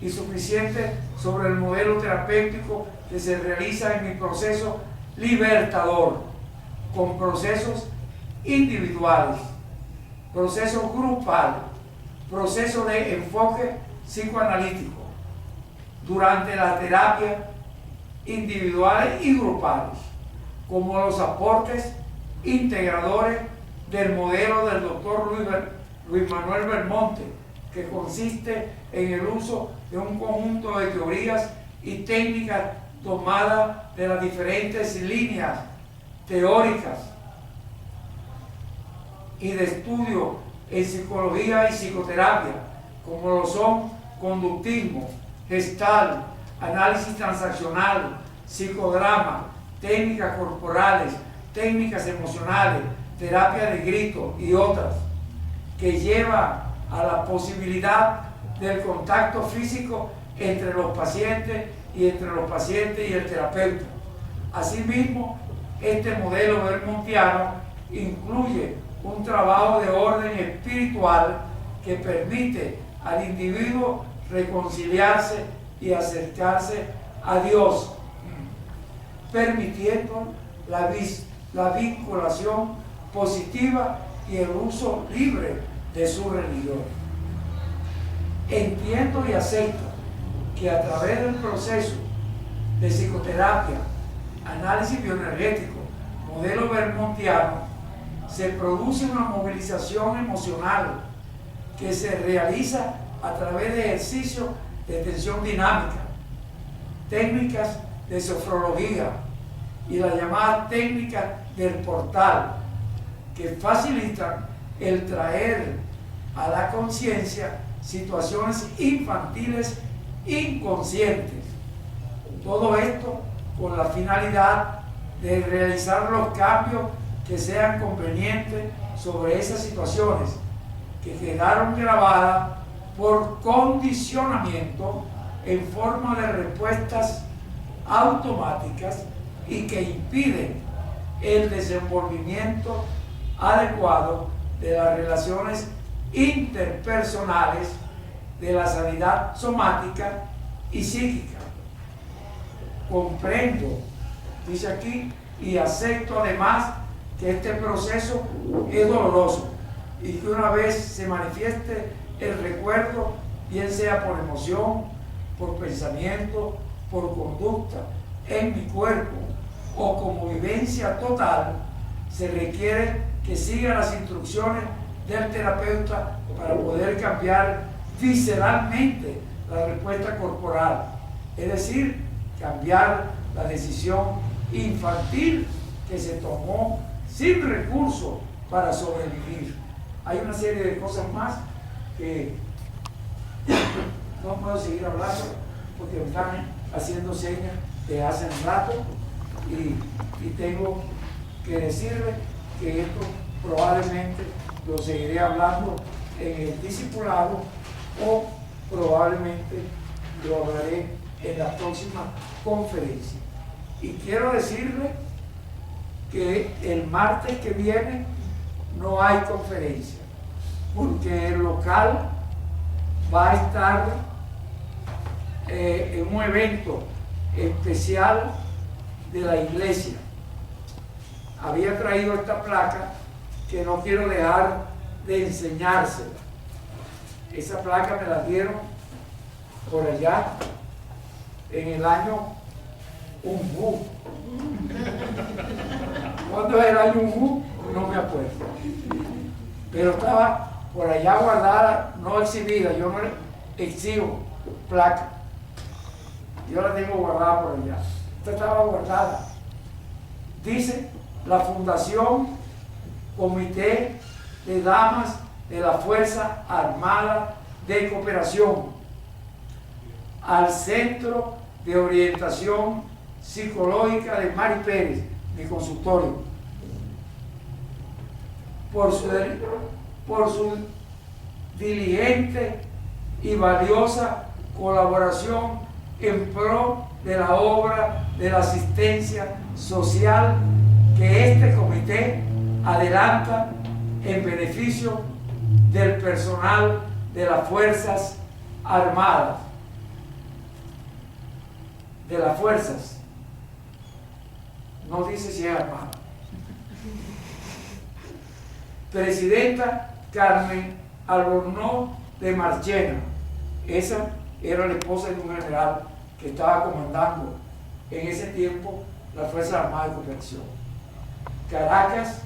y suficiente sobre el modelo terapéutico que se realiza en mi proceso libertador, con procesos individuales, procesos grupales, proceso de enfoque psicoanalítico durante las terapias individuales y grupales, como los aportes integradores del modelo del doctor Luis Manuel Belmonte, que consiste en el uso de un conjunto de teorías y técnicas tomadas de las diferentes líneas teóricas y de estudio en psicología y psicoterapia, como lo son conductismo, gestal, análisis transaccional, psicodrama, técnicas corporales, técnicas emocionales, terapia de grito y otras, que lleva a la posibilidad del contacto físico entre los pacientes y entre los pacientes y el terapeuta. Asimismo, este modelo belmontiano incluye un trabajo de orden espiritual que permite al individuo reconciliarse y acercarse a Dios, permitiendo la la vinculación positiva y el uso libre de su religión. Entiendo y acepto que a través del proceso de psicoterapia, análisis bioenergético, modelo vermontiano, se produce una movilización emocional que se realiza a través de ejercicios de tensión dinámica, técnicas de sofrología y la llamada técnica del portal, que facilitan el traer a la conciencia situaciones infantiles inconscientes. Todo esto con la finalidad de realizar los cambios que sean convenientes sobre esas situaciones que quedaron grabadas por condicionamiento en forma de respuestas automáticas y que impiden el desenvolvimiento adecuado de las relaciones interpersonales, de la sanidad somática y psíquica. Comprendo, dice aquí, y acepto además que este proceso es doloroso y que una vez se manifieste el recuerdo, bien sea por emoción, por pensamiento, por conducta en mi cuerpo o como vivencia total, se requiere que siga las instrucciones del terapeuta para poder cambiar visceralmente la respuesta corporal, es decir, cambiar la decisión infantil que se tomó sin recursos para sobrevivir. Hay una serie de cosas más que no puedo seguir hablando porque me están haciendo señas de hace un rato y tengo que decirle que esto probablemente lo seguiré hablando en el discipulado o probablemente lo hablaré en la próxima conferencia. Y quiero decirle que el martes que viene no hay conferencia, porque el local va a estar en un evento especial de la iglesia. Había traído esta placa que no quiero dejar de enseñársela. Esa placa me la dieron por allá en el año Ungu. ¿Cuándo es el año Ungu? No me acuerdo. Pero estaba por allá guardada, no exhibida. Yo no exhibo placa. Yo la tengo guardada por allá. Esta estaba guardada. Dice la Fundación Comité de Damas de la Fuerza Armada de Cooperación al Centro de Orientación Psicológica de Mari Pérez, mi consultorio, por su diligente y valiosa colaboración en pro de la obra de la asistencia social que este comité adelanta en beneficio del personal de las Fuerzas Armadas. De las fuerzas, no dice si es armada. Presidenta Carmen Albornoz de Marchena, esa era la esposa de un general que estaba comandando en ese tiempo las Fuerzas Armadas de Cooperación. Caracas,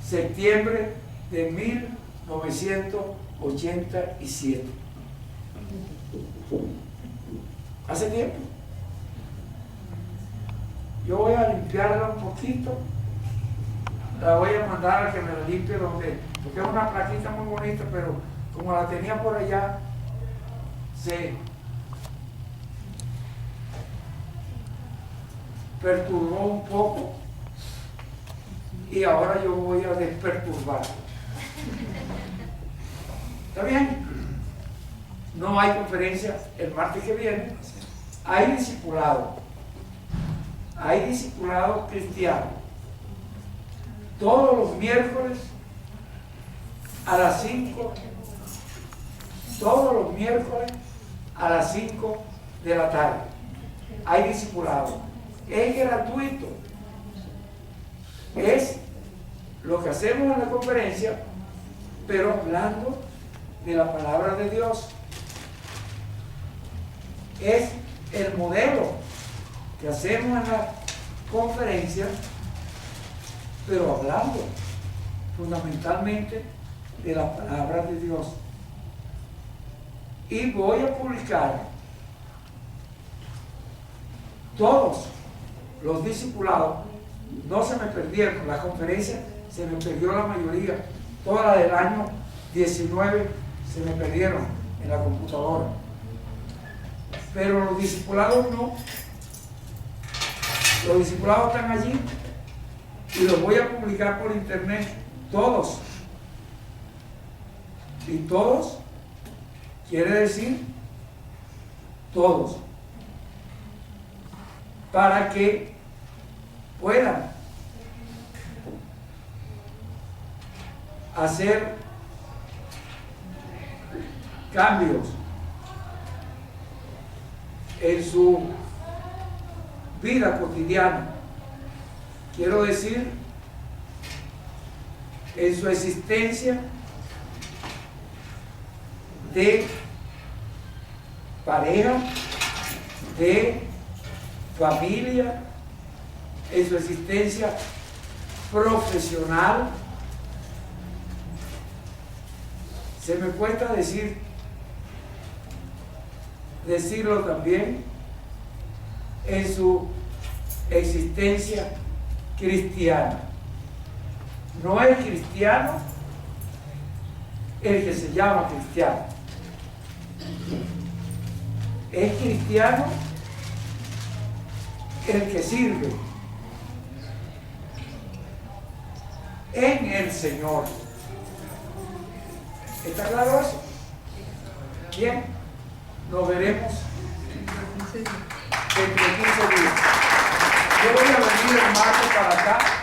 septiembre de 1987. Hace tiempo. Yo voy a limpiarla un poquito, la voy a mandar a que me la limpie porque es una plaquita muy bonita, pero como la tenía por allá, se perturbó un poco y ahora yo voy a desperturbarla. ¿Está bien? No hay conferencia el martes que viene. Hay discipulado. Hay discipulado cristiano todos los miércoles a las 5, todos los miércoles a las 5 de la tarde. Hay discipulado. Es gratuito. Es lo que hacemos en la conferencia, pero hablando de la palabra de Dios. Es el modelo que hacemos en la conferencia, pero hablando fundamentalmente de la palabra de Dios. Y voy a publicar todos los discipulados. No se me perdieron, la conferencia se me perdió la mayoría, toda la del año 19 se me perdieron en la computadora, pero los discipulados no. Los discipulados están allí y los voy a publicar por internet, todos. Y todos quiere decir todos, para que puedan hacer cambios en su vida cotidiana. Quiero decir, en su existencia de pareja, de familia, en su existencia profesional. Se me cuesta decirlo también, en su existencia cristiana. No es cristiano el que se llama cristiano. Es cristiano el que sirve en el Señor. ¿Está claro eso? Bien, nos veremos dentro de 15 días. Yo voy a venir el martes para acá